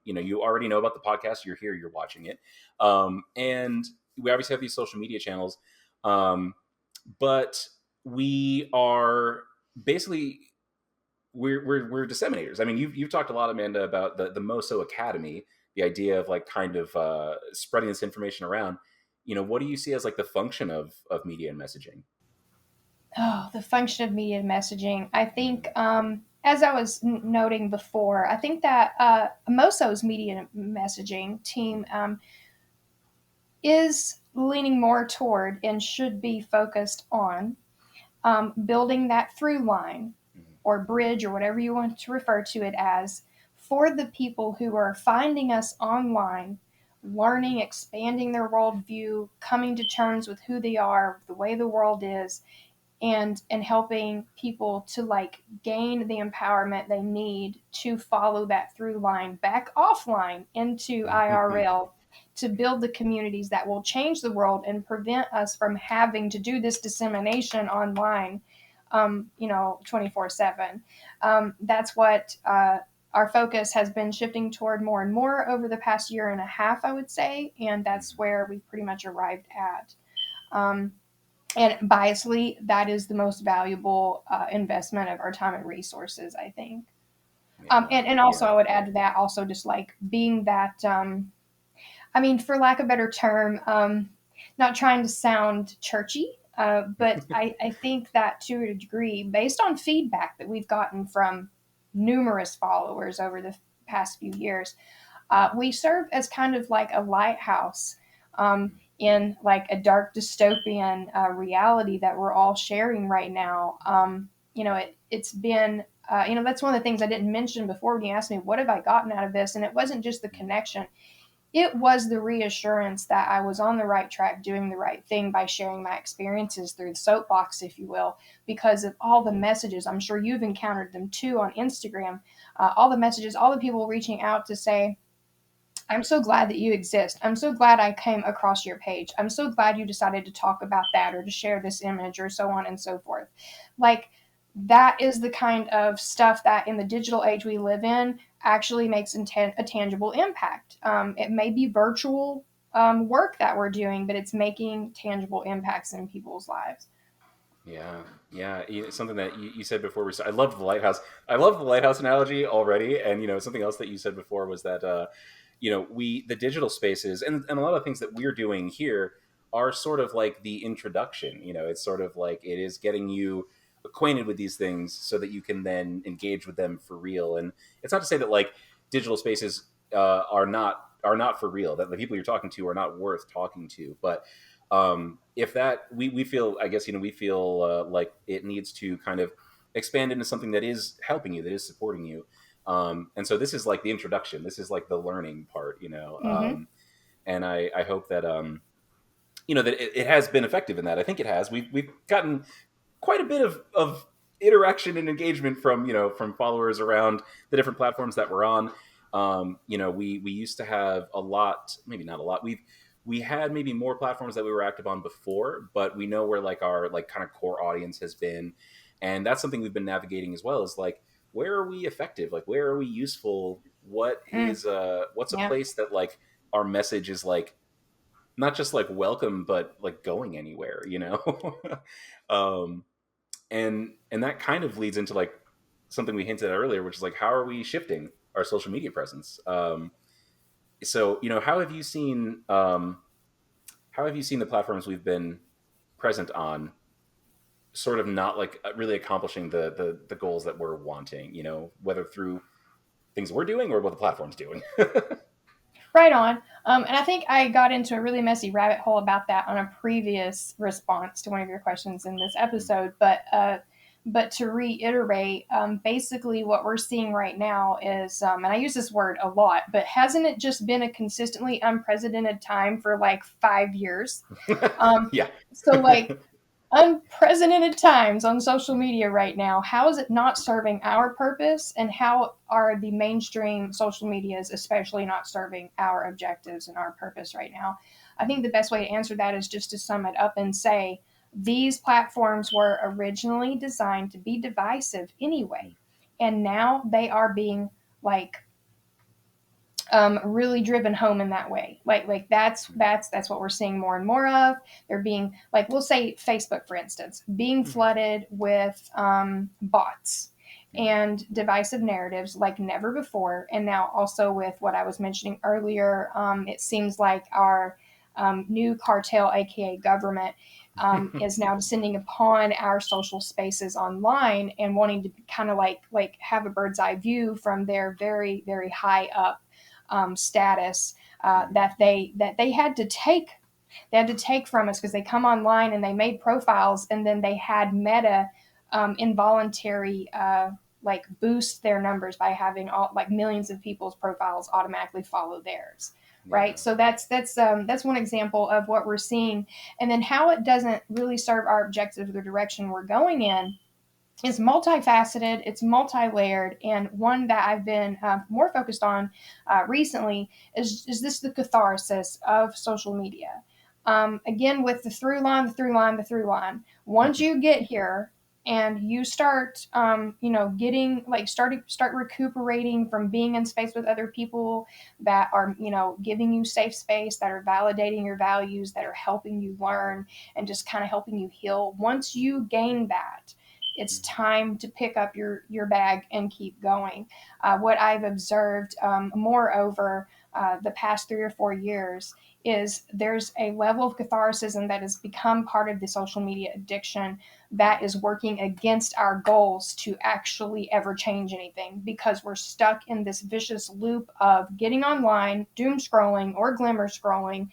You already know about the podcast, you're here, you're watching it. And we obviously have these social media channels, um, but we are basically we're disseminators. I mean, you've talked a lot, Amanda, about the MoSo Academy, the idea of like kind of spreading this information around. What do you see as like the function of media and messaging? Oh, the function of media messaging. I think, Mm, as I was noting before, I think that MoSo's media messaging team mm, is leaning more toward and should be focused on building that through line mm, or bridge or whatever you want to refer to it as for the people who are finding us online learning, expanding their worldview, coming to terms with who they are, the way the world is, and helping people to like gain the empowerment they need to follow that through line back offline into IRL to build the communities that will change the world and prevent us from having to do this dissemination online, 24/7. That's what our focus has been shifting toward more and more over the past year and a half, I would say, and that's where we pretty much arrived at. Um, and biasly, that is the most valuable investment of our time and resources, I think. Yeah, And also, yeah. I would add to that also just like being that, I mean, for lack of a better term, not trying to sound churchy, but I think that to a degree, based on feedback that we've gotten from numerous followers over the past few years, we serve as kind of like a lighthouse in like a dark dystopian reality that we're all sharing right now. It's been, that's one of the things I didn't mention before when you asked me, what have I gotten out of this? And it wasn't just the connection. It was the reassurance that I was on the right track, doing the right thing by sharing my experiences through the soapbox, if you will, because of all the messages. I'm sure you've encountered them too on Instagram. All the messages, all the people reaching out to say, I'm so glad that you exist. I'm so glad I came across your page. I'm so glad you decided to talk about that or to share this image or so on and so forth. Like, that is the kind of stuff that in the digital age we live in actually makes a tangible impact. It may be virtual work that we're doing, but it's making tangible impacts in people's lives. Yeah, yeah. Something that you said before we started. I love the lighthouse. I love the lighthouse analogy already. And something else that you said before was that the digital spaces and a lot of things that we're doing here are sort of like the introduction. It's sort of like it is getting you acquainted with these things so that you can then engage with them for real. And it's not to say that like digital spaces are not for real. That the people you're talking to are not worth talking to, but if that we feel, I guess, we feel like it needs to kind of expand into something that is helping you, that is supporting you. And so this is like the introduction. This is like the learning part. Mm-hmm. And I hope that that it has been effective in that. I think it has. We've gotten quite a bit of interaction and engagement from from followers around the different platforms that we're on. We used to have a lot, maybe not a lot. We had maybe more platforms that we were active on before, but we know where like our like kind of core audience has been, and that's something we've been navigating as well. Is like, where are we effective? Like, where are we useful? Mm, What's a yeah. place that like our message is like not just like welcome, but like going anywhere, um, and that kind of leads into like something we hinted at earlier, which is like, how are we shifting our social media presence? So how have you seen the platforms we've been present on sort of not like really accomplishing the goals that we're wanting, whether through things we're doing or what the platform's doing? Right on. And I think I got into a really messy rabbit hole about that on a previous response to one of your questions in this episode. But to reiterate, basically what we're seeing right now is, and I use this word a lot, but hasn't it just been a consistently unprecedented time for like 5 years? Um, Yeah. so like unprecedented times on social media right now. How is it not serving our purpose? And how are the mainstream social medias, especially, not serving our objectives and our purpose right now? I think the best way to answer that is just to sum it up and say these platforms were originally designed to be divisive anyway. And now they are being like really driven home in that way. Like that's what we're seeing more and more of. They're being like, we'll say Facebook, for instance, being flooded with bots and divisive narratives like never before. And now also with what I was mentioning earlier, it seems like our new cartel, aka government, is now descending upon our social spaces online and wanting to kind of like have a bird's eye view from their very very high up status that they had to take from us because they come online and they made profiles and then they had meta involuntary like boost their numbers by having all like millions of people's profiles automatically follow theirs. right? Yeah. So that's one example of what we're seeing, and then how it doesn't really serve our objectives or the direction we're going in. It's multifaceted, it's multi-layered, and one that I've been more focused on recently is this the catharsis of social media. Again, with the through line, the through line, the through line. Once you get here and you start, getting like start recuperating from being in space with other people that are, giving you safe space, that are validating your values, that are helping you learn, and just kind of helping you heal. Once you gain that, it's time to pick up your bag and keep going. What I've observed, moreover, the past 3 or 4 years is there's a level of catharsis that has become part of the social media addiction that is working against our goals to actually ever change anything, because we're stuck in this vicious loop of getting online, doom scrolling or glimmer scrolling,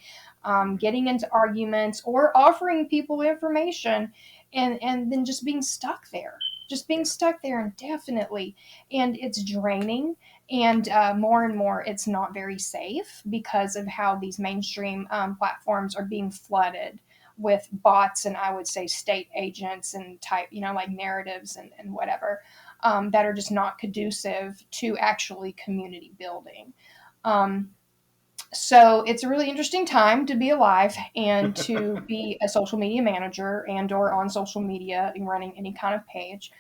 getting into arguments or offering people information, and then just being stuck there, Yeah. indefinitely. And it's draining, and more and more it's not very safe because of how these mainstream platforms are being flooded with bots, and I would say state agents and type, like narratives and whatever, that are just not conducive to actually community building. um, so it's a really interesting time to be alive and to be a social media manager and or on social media and running any kind of page,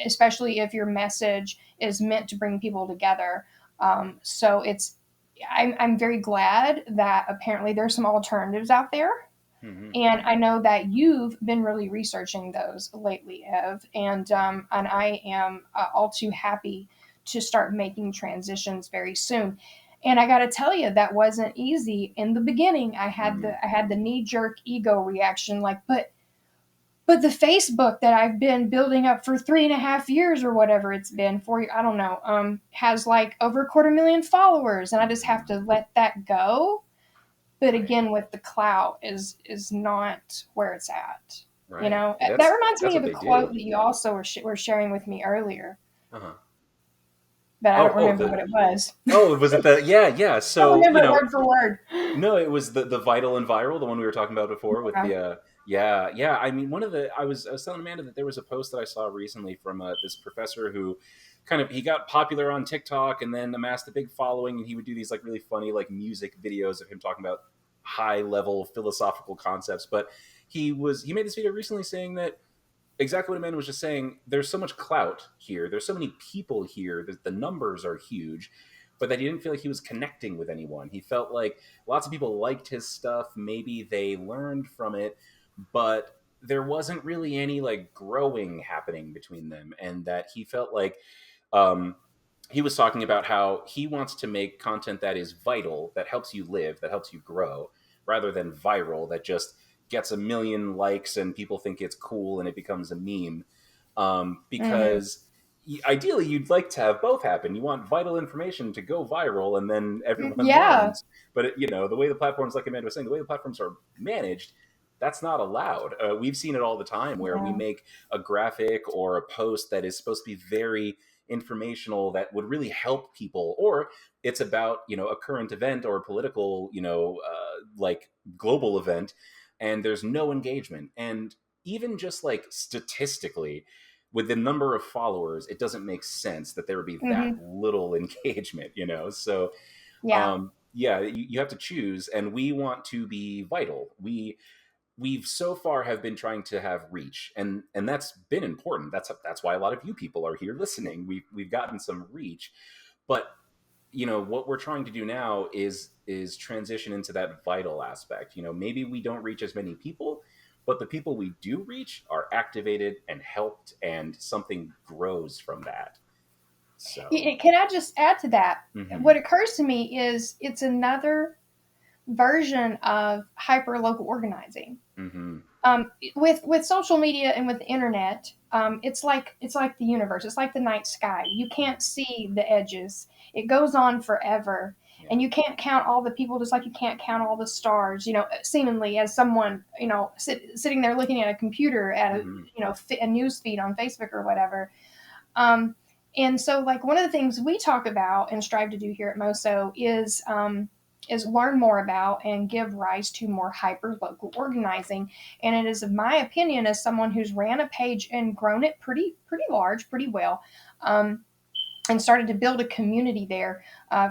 especially if your message is meant to bring people together. So I'm very glad that apparently there's some alternatives out there. Hmm. And I know that you've been really researching those lately, Ev, and I am all too happy to start making transitions very soon. And I got to tell you, that wasn't easy in the beginning. I had the knee jerk ego reaction, like, but the Facebook that I've been building up for 3.5 years or whatever it's been for, I don't know, has like over 250,000 followers, and I just have to let that go. But Right. again, with the clout is not where it's at. Right. That reminds That's me what of a they do. quote that you also were sharing with me earlier, Uh-huh. but I Oh, don't remember what it was. oh, was it the yeah, yeah. I don't So, remember it word for word. no, it was the vital and viral, the one we were talking about before with Yeah. the yeah, yeah. I mean, one of the I was telling Amanda that there was a post that I saw recently from this professor who he got popular on TikTok and then amassed a big following, and he would do these like really funny like music videos of him talking about high level philosophical concepts. But he made this video recently saying that exactly what Amanda was just saying. There's so much clout here. There's so many people here that the numbers are huge, but that he didn't feel like he was connecting with anyone. He felt like lots of people liked his stuff. Maybe they learned from it, but there wasn't really any like growing happening between them. And that he felt like um, he was talking about how he wants to make content that is vital, that helps you live, that helps you grow, rather than viral, that just gets a million likes and people think it's cool and it becomes a meme. Mm-hmm. Because ideally, you'd like to have both happen. You want vital information to go viral and then everyone Yeah. learns. But the way the platforms, like Amanda was saying, the way the platforms are managed, that's not allowed. We've seen it all the time where we Yeah. make a graphic or a post that is supposed to be very informational that would really help people, or it's about a current event or a political like global event, and there's no engagement. And even just like statistically, with the number of followers, it doesn't make sense that there would be that Mm-hmm. little engagement, so Yeah. yeah, you have to choose, and we want to be vital. We've so far have been trying to have reach, and that's been important. That's why a lot of you people are here listening. We've gotten some reach, but what we're trying to do now is transition into that vital aspect. Maybe we don't reach as many people, but the people we do reach are activated and helped, and something grows from that. So Can I just add to that? mhm, What occurs to me is it's another version of hyper local organizing. mhm, With social media and with the internet, it's like the universe. It's like the night sky. You mhm, can't see the edges. It goes on forever, yeah, and you can't count all the people, just like you can't count all the stars. Seemingly as someone sitting there looking at a computer at a mhm, a news feed on Facebook or whatever. Um, and so, like, one of the things we talk about and strive to do here at MoSo is is learn more about and give rise to more hyper local organizing. And it is, of my opinion, as someone who's ran a page and grown it pretty large, pretty well, and started to build a community there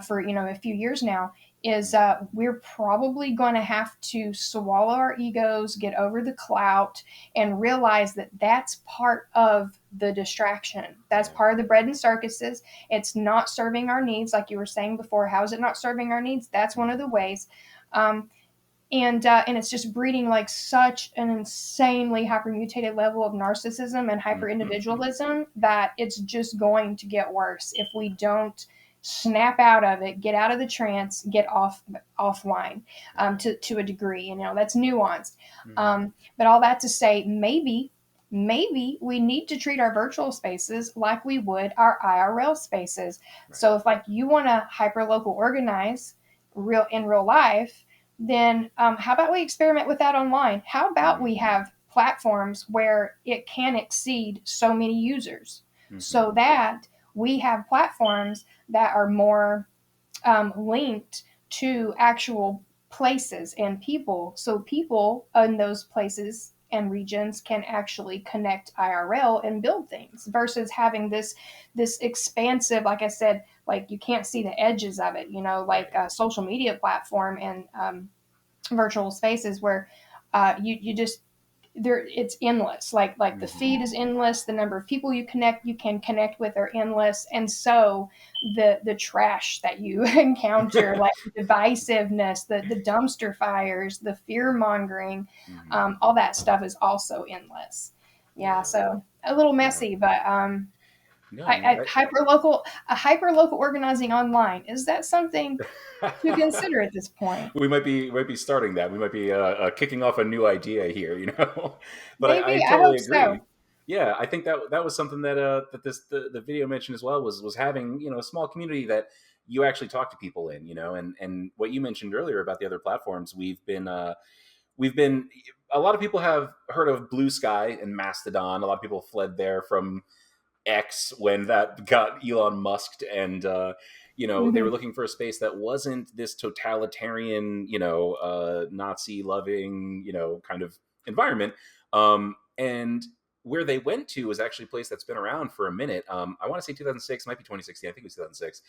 for a few years now, is we're probably going to have to swallow our egos, get over the clout, and realize that that's part of the distraction. That's part of the bread and circuses. It's not serving our needs, like you were saying before. How is it not serving our needs? That's one of the ways. Um, and it's just breeding like such an insanely hypermutated level of narcissism and hyper individualism that it's just going to get worse if we don't snap out of it, get out of the trance, get offline, to a degree. That's nuanced. But all that to say, maybe we need to treat our virtual spaces like we would our IRL spaces. So if, like, you want to hyper local organize in real life, then how about we experiment with that online? How about we have platforms where it can exceed so many users, so that we have platforms that are more linked to actual places and people, so people in those places and regions can actually connect IRL and build things, versus having this expansive, like I said, like you can't see the edges of it, like a social media platform and virtual spaces where you just there it's endless, like the feed is endless, the number of people you can connect with are endless, and so the trash that you encounter, like divisiveness, the dumpster fires, the fear mongering, all that stuff is also endless. Yeah, so a little messy, but No, I mean, a hyper local organizing online, is that something to consider at this point? we might be starting that. We might be kicking off a new idea here, But I Maybe, I totally hope agree. so. Yeah, I think that was something that the video mentioned as well, was having a small community that you actually talk to people in, and what you mentioned earlier about the other platforms. We've been a lot of people have heard of Blue Sky and Mastodon. A lot of people fled there from X when that got Elon Musked, and they were Hmm. looking for a space that wasn't this totalitarian, Nazi loving, kind of environment. And where they went to was actually a place that's been around for a minute. I want to say 2006, might be 2016. I think it was 2006,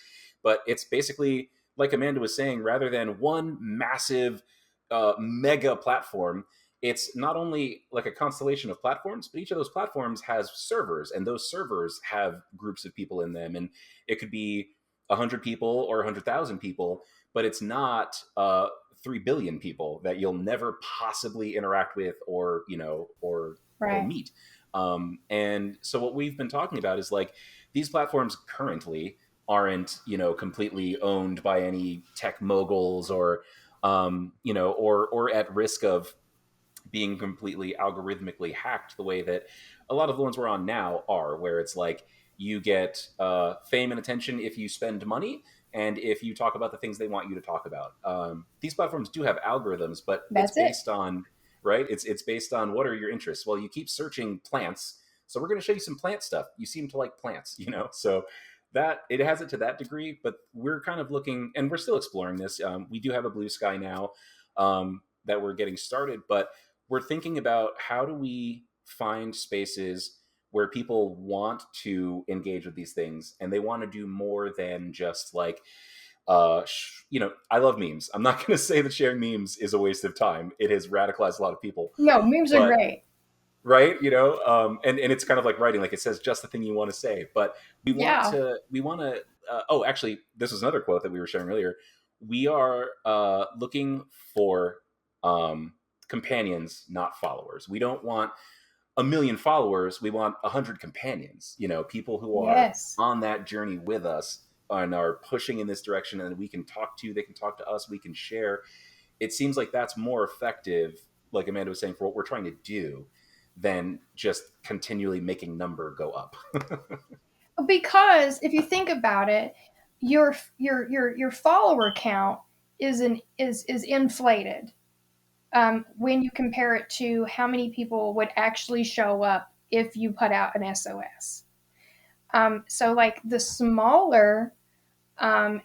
but it's basically like Amanda was saying, rather than one massive mega platform, it's not only like a constellation of platforms, but each of those platforms has servers, and those servers have groups of people in them, and it could be 100 people or 100,000 people, but it's not 3 billion people that you'll never possibly interact with, or or Right. meet. And so what we've been talking about is, like, these platforms currently aren't completely owned by any tech moguls, or at risk of being completely algorithmically hacked the way that a lot of the ones we're on now are, where it's like you get fame and attention if you spend money and if you talk about the things they want you to talk about. These platforms do have algorithms, but it's That's it. based on, right? It's based on, what are your interests? Well, you keep searching plants, so we're going to show you some plant stuff. You seem to like plants, so that it has it to that degree. But we're kind of looking, and we're still exploring this. We do have a Blue Sky now, that we're getting started, but we're thinking about, how do we find spaces where people want to engage with these things, and they want to do more than just, like, I love memes. I'm not going to say that sharing memes is a waste of time. It has radicalized a lot of people, No, memes are but great. right, and it's kind of like writing, like it says just the thing you want to say. But Yeah, we want to oh, actually, this was another quote that we were sharing earlier. We are looking for companions, not followers. We don't want a million followers. We want 100 companions, people who are yes. on that journey with us and are pushing in this direction, and we can talk to, they can talk to us, we can share. It seems like that's more effective, like Amanda was saying, for what we're trying to do, than just continually making number go up. Because if you think about it, your follower count is inflated when you compare it to how many people would actually show up if you put out an SOS. So like the smaller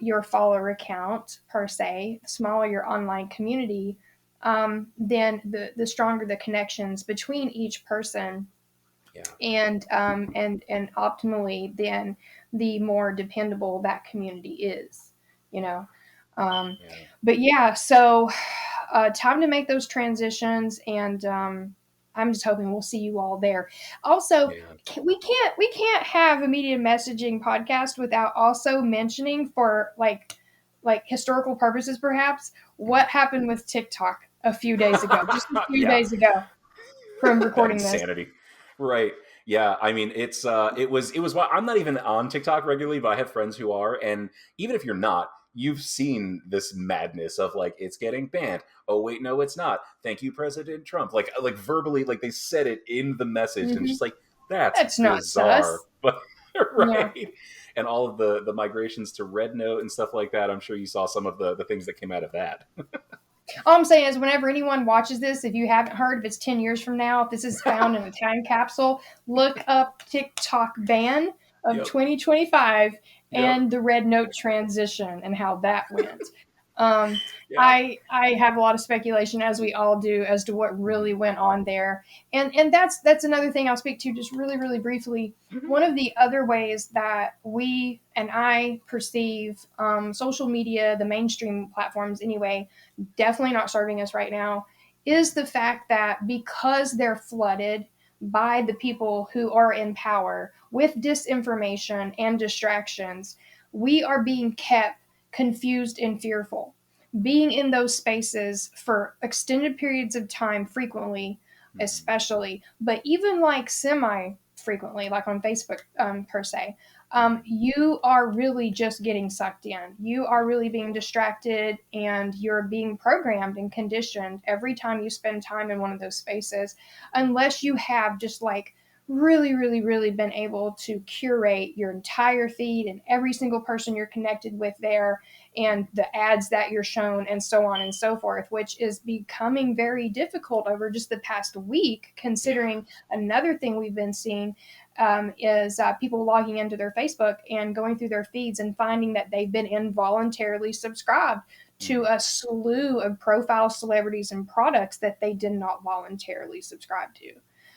your follower count per se, the smaller your online community, then the stronger the connections between each person, Yeah. and optimally, then the more dependable that community is, you know. Um, Yeah. but yeah, so time to make those transitions, and I'm just hoping we'll see you all there. Also, Yeah. we can't have a media messaging podcast without also mentioning, for like historical purposes perhaps, what happened with TikTok a few days ago, just a few Yeah. days ago from That recording this. insanity. Right. Yeah. I mean, it was I'm not even on TikTok regularly, but I have friends who are, and even if you're not, you've seen this madness of like it's getting banned. Oh wait, no, it's not. Thank you, President Trump. Like verbally, like they said it in the message, and Hmm. just like that's That's not bizarre. sus. But No. right. And all of the migrations to Red Note and stuff like that. I'm sure you saw some of the things that came out of that. All I'm saying is, whenever anyone watches this, if you haven't heard, if it's 10 years from now, if this is found in a time capsule, look up TikTok ban of Yep. 2025 Yep. and the red note transition and how that went. Um, Yeah. I have a lot of speculation, as we all do, as to what really Mhm. went on there, and that's another thing I'll speak to just really briefly. Mhm. One of the other ways that we and I perceive social media, the mainstream platforms anyway, definitely not serving us right now, is the fact that because they're flooded by the people who are in power with disinformation and distractions, we are being kept confused and fearful. Being in those spaces for extended periods of time, frequently, Mhm. especially, but even like semi frequently, like on Facebook per se, Mhm. you are really just getting sucked in. You are really being distracted, and you're being programmed and conditioned every time you spend time in one of those spaces, unless you have just like really been able to curate your entire feed and every single person you're connected with there, and the ads that you're shown, and so on and so forth, which is becoming very difficult over just the past week, Yeah. considering another thing we've been seeing is people logging into their Facebook and going through their feeds and finding that they've been involuntarily subscribed to Mhm. a slew of profile celebrities and products that they did not voluntarily subscribe to.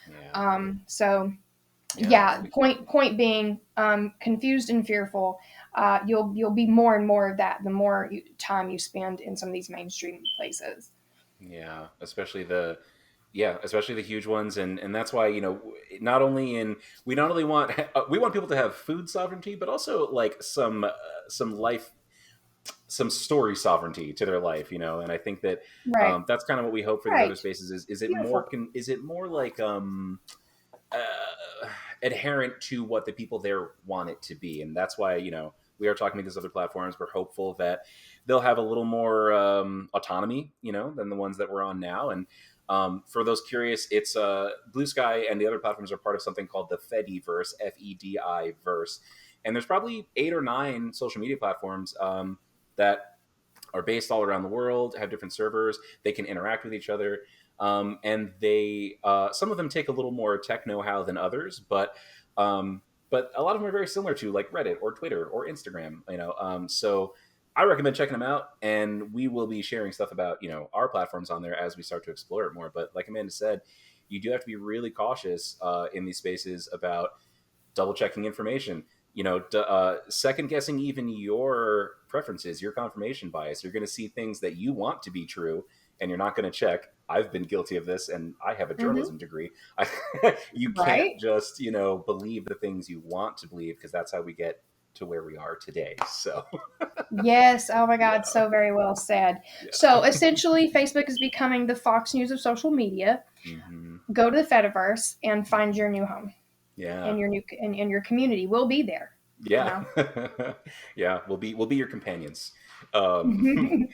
Yeah. So Yeah. yeah, point being, confused and fearful. You'll be more and more of that the more time you spend in some of these mainstream places. Yeah. Especially the huge ones, and that's why not only in we not only want we want people to have food sovereignty, but also like some life, some story sovereignty to their life, and I think that Right. that's kind of what we hope for these other Right. spaces. Beautiful. Is it more like uh, adherent to what the people there want it to be, and that's why we are talking to these other platforms. We're hopeful that they'll have a little more autonomy, than the ones that we're on now. And for those curious, it's Blue Sky and the other platforms are part of something called the Fediverse, Fedi verse, and there's probably 8 or 9 social media platforms that are based all around the world, have different servers. They can interact with each other, and they some of them take a little more tech know-how than others, but a lot of them are very similar to like Reddit or Twitter or Instagram. So I recommend checking them out, and we will be sharing stuff about our platforms on there as we start to explore it more. But like Amanda said, you do have to be really cautious in these spaces about double checking information, second guessing even your preferences, your confirmation bias. You're going to see things that you want to be true, and you're not going to check. I've been guilty of this, and I have a Hmm. journalism degree. You can't Right. just believe the things you want to believe, because that's how we get to where we are today. So Yes. Oh my God. yeah, So very well said. yeah. So essentially, Facebook is becoming the Fox News of social media. Hmm. Go to the Fediverse and find Hmm. your new home, Yeah, and your community will be there. You yeah. know. Yeah, we'll be your companions. um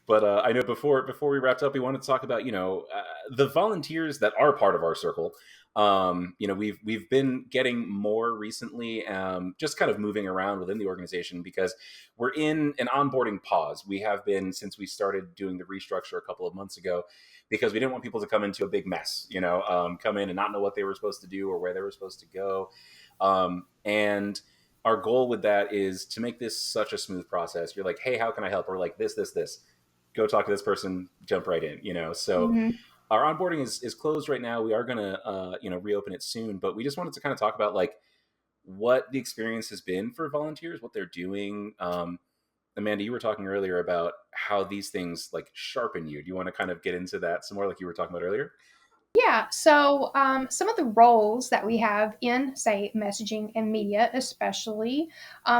But I know before we wrapped up, we wanted to talk about the volunteers that are part of our circle. We've been getting more recently, just kind of moving around within the organization because we're in an onboarding pause. We have been since we started doing the restructure a couple of months ago, because we didn't want people to come into a big mess. Come in and not know what they were supposed to do or where they were supposed to go, and our goal with that is to make this such a smooth process. You're like, hey, how can I help? Or like this. Go talk to this person, jump right in, So Mm-hmm. our onboarding is closed right now. We are going to, reopen it soon, but we just wanted to kind of talk about like what the experience has been for volunteers, what they're doing. Amanda, you were talking earlier about how these things like sharpen you. Do you want to kind of get into that some more, like you were talking about earlier? Yeah, so some of the roles that we have in, say, messaging and media, especially,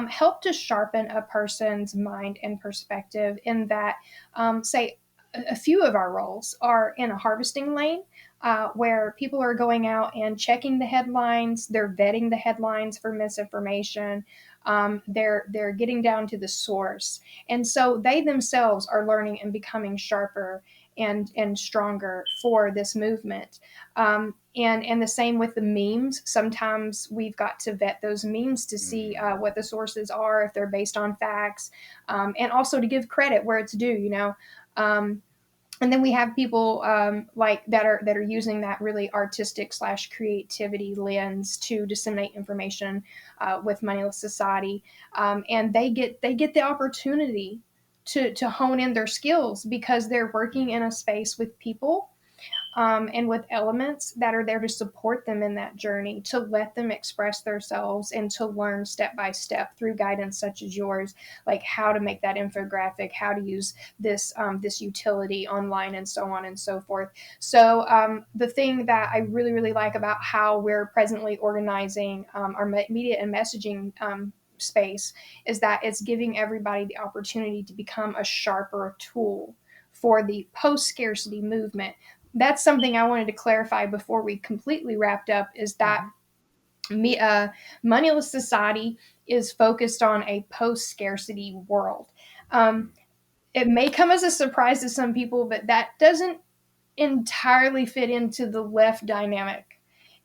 help to sharpen a person's mind and perspective. In that, say, a few of our roles are in a harvesting lane. Where people are going out and checking the headlines, they're vetting the headlines for misinformation, they're getting down to the source, and so they themselves are learning and becoming sharper and stronger for this movement. And the same with the memes. Sometimes we've got to vet those memes to see what the sources are, if they're based on facts, and also to give credit where it's due. And then we have people like that are using that really artistic slash creativity lens to disseminate information with Moneyless Society, and they get the opportunity to hone in their skills because they're working in a space with people, and with elements that are there to support them in that journey, to let them express themselves and to learn step by step through guidance such as yours, like how to make that infographic, how to use this utility online, and so on and so forth. So the thing that I really really like about how we're presently organizing our media and messaging space is that it's giving everybody the opportunity to become a sharper tool for the post scarcity movement. That's something I wanted to clarify before we completely wrapped up, is that Moneyless Society is focused on a post scarcity world. It may come as a surprise to some people, but that doesn't entirely fit into the left dynamic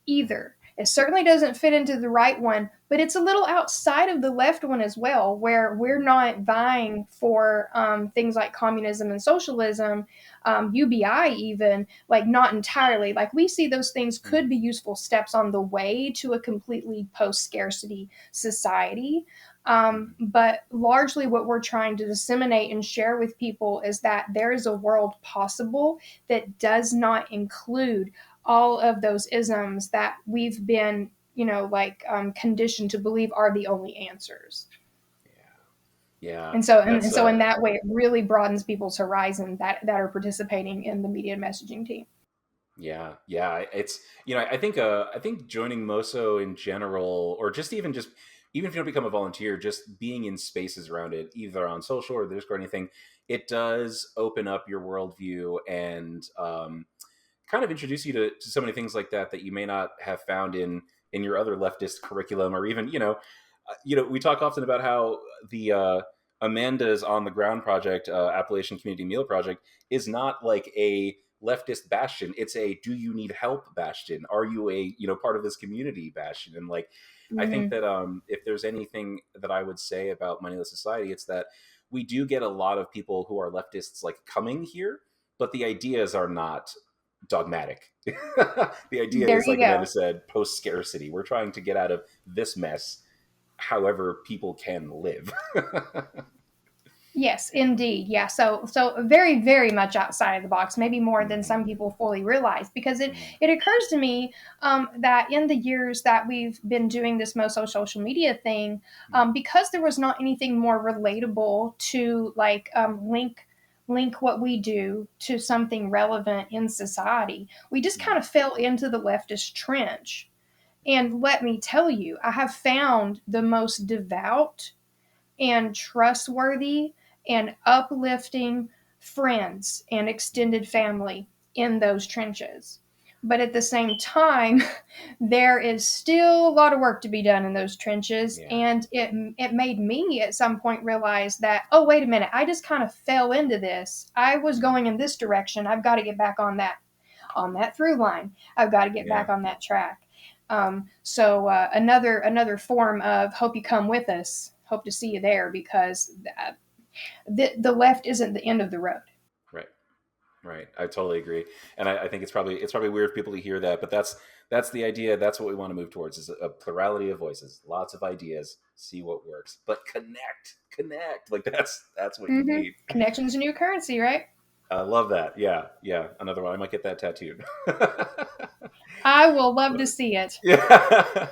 either. It certainly doesn't fit into the right one, but it's a little outside of the left one as well, where we're not vying for things like communism and socialism, UBI even, like not entirely. Like we see those things could be useful steps on the way to a completely post scarcity society. But largely what we're trying to disseminate and share with people is that there is a world possible that does not include all of those isms that we've been, conditioned to believe are the only answers. Yeah, And so in that way, it really broadens people's horizon that are participating in the media and messaging team. yeah. It's I think joining MoSo in general, or even if you don't become a volunteer, just being in spaces around it, either on social or Discord or anything, it does open up your worldview and kind of introduce you to so many things like that you may not have found in your other leftist curriculum, or even we talk often about how the Amanda's on the ground project, Appalachian Community Meal Project, is not like a leftist bastion. It's a do you need help bastion? Are you a part of this community bastion? And like I think Mm-hmm. that if there's anything that I would say about Moneyless Society, it's that we do get a lot of people who are leftists like coming here, but the ideas are not dogmatic. The idea There is, you like go. Amanda said, post scarcity. We're trying to get out of this mess however people can live. Yes, indeed. Yeah. So very, very much outside of the box, maybe more than some Mhm. people fully realize, because it, Mm. it occurs to me that in the years that we've been doing this MoSo social media thing, because there was not anything more relatable to like link what we do to something relevant in society, we just kind of fell into the leftist trench. And let me tell you, I have found the most devout and trustworthy and uplifting friends and extended family in those trenches. But at the same time, there is still a lot of work to be done in those trenches. Yeah. And it made me at some point realize that, oh, wait a minute, I just kind of fell into this. I was going in this direction. I've got to get back on that through line. I've got to get Yeah. back on that track. So another form of hope you come with us. Hope to see you there, because the left isn't the end of the road. Right. Right. I totally agree. And I think it's probably weird for people to hear that, but that's the idea. That's what we want to move towards, is a plurality of voices, lots of ideas, see what works. But connect. Like that's what you need. Connection's a new currency, right? I love that. Yeah. Another one. I might get that tattooed. I will love to see it. Yeah.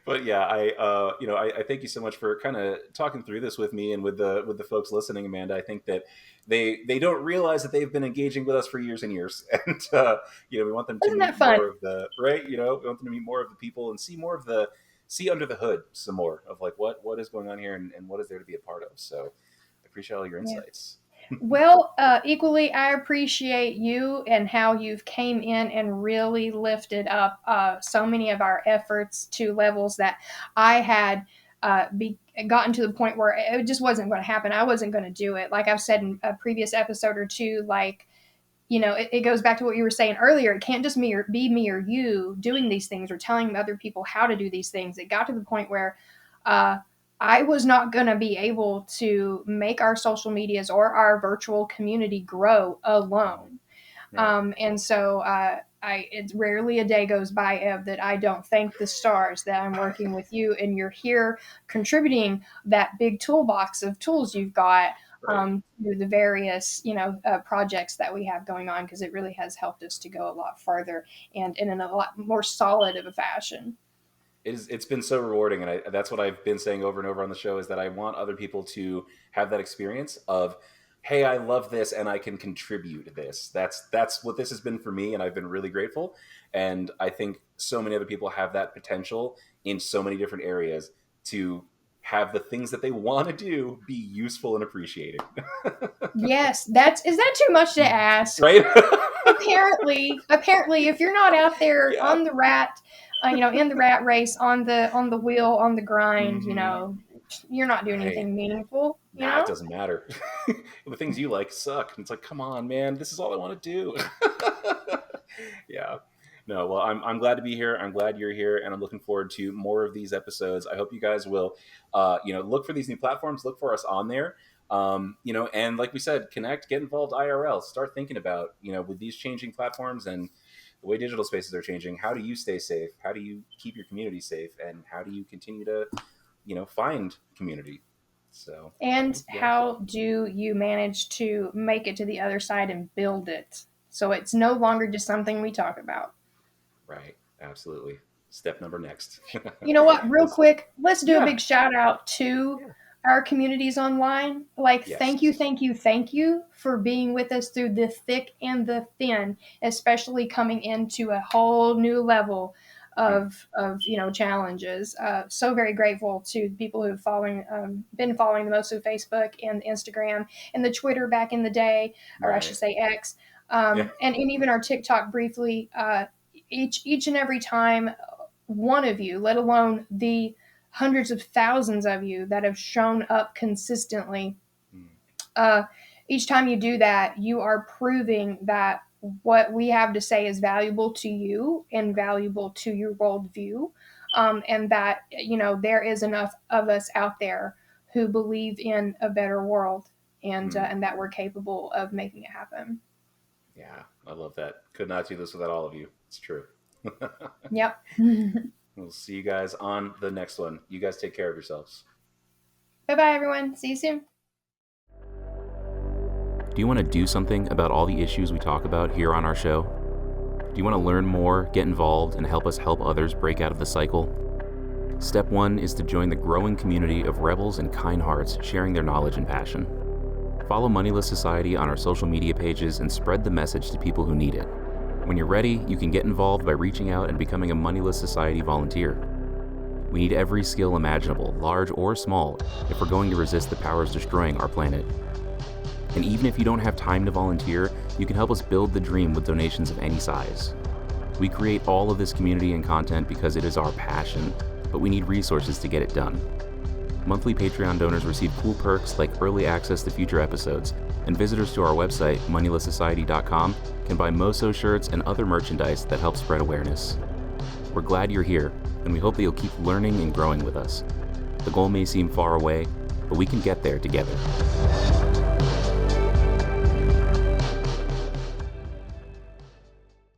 But yeah, I thank you so much for kind of talking through this with me and with the folks listening, Amanda. I think that they don't realize that they've been engaging with us for years and years, and we want them to meet more of the right. We want them to meet more of the people and see under the hood some more of like what is going on here and what is there to be a part of. So I appreciate all your insights. Well, equally, I appreciate you and how you've came in and really lifted up so many of our efforts to levels that I had gotten to the point where it just wasn't going to happen. I wasn't going to do it. Like I've said in a previous episode or two, like, it goes back to what you were saying earlier. It can't just be me or you doing these things or telling other people how to do these things. It got to the point where I was not going to be able to make our social medias or our virtual community grow alone. Right. And so it's rarely a day goes by, Ev, that I don't thank the stars that I'm working with you and you're here contributing that big toolbox of tools you've got to the various, projects that we have going on, because it really has helped us to go a lot farther and in a lot more solid of a fashion. It's been so rewarding, and that's what I've been saying over and over on the show, is that I want other people to have that experience of, hey, I love this and I can contribute this. That's what this has been for me, and I've been really grateful. And I think so many other people have that potential in so many different areas to have the things that they want to do be useful and appreciated. Yes, is that too much to ask? Right? Apparently, if you're not out there on the rat, in the rat race, on the wheel, on the grind, you're not doing anything meaningful. It doesn't matter. The things you like suck. It's like, come on, man, this is all I want to do. Yeah. No, well, I'm glad to be here. I'm glad you're here, and I'm looking forward to more of these episodes. I hope you guys will, look for these new platforms, look for us on there, and like we said, connect, get involved IRL, start thinking about, with these changing platforms and the way digital spaces are changing, how do you stay safe? How do you keep your community safe? And how do you continue to, find community? So, and how do you manage to make it to the other side and build it? So it's no longer just something we talk about. Right. Absolutely. Step number next. You know what? Real quick, let's do a big shout out to our communities online. Thank you for being with us through the thick and the thin, especially coming into a whole new level of challenges. So very grateful to people who've been following the MoSo Facebook and Instagram and the Twitter back in the day, or I should say X, and even our TikTok briefly. Each and every time one of you, let alone the hundreds of thousands of you that have shown up consistently, each time you do that, you are proving that what we have to say is valuable to you and valuable to your worldview, and that there is enough of us out there who believe in a better world and that we're capable of making it happen. Yeah, I love that. Could not do this without all of you. It's true. Yep. We'll see you guys on the next one. You guys take care of yourselves. Bye-bye, everyone. See you soon. Do you want to do something about all the issues we talk about here on our show? Do you want to learn more, get involved, and help us help others break out of the cycle? Step 1 is to join the growing community of rebels and kind hearts sharing their knowledge and passion. Follow Moneyless Society on our social media pages and spread the message to people who need it. When you're ready, you can get involved by reaching out and becoming a Moneyless Society volunteer. We need every skill imaginable, large or small, if we're going to resist the powers destroying our planet. And even if you don't have time to volunteer, you can help us build the dream with donations of any size. We create all of this community and content because it is our passion, but we need resources to get it done. Monthly Patreon donors receive cool perks like early access to future episodes, and visitors to our website, moneylesssociety.com, can buy MoSo shirts and other merchandise that help spread awareness. We're glad you're here, and we hope that you'll keep learning and growing with us. The goal may seem far away, but we can get there together.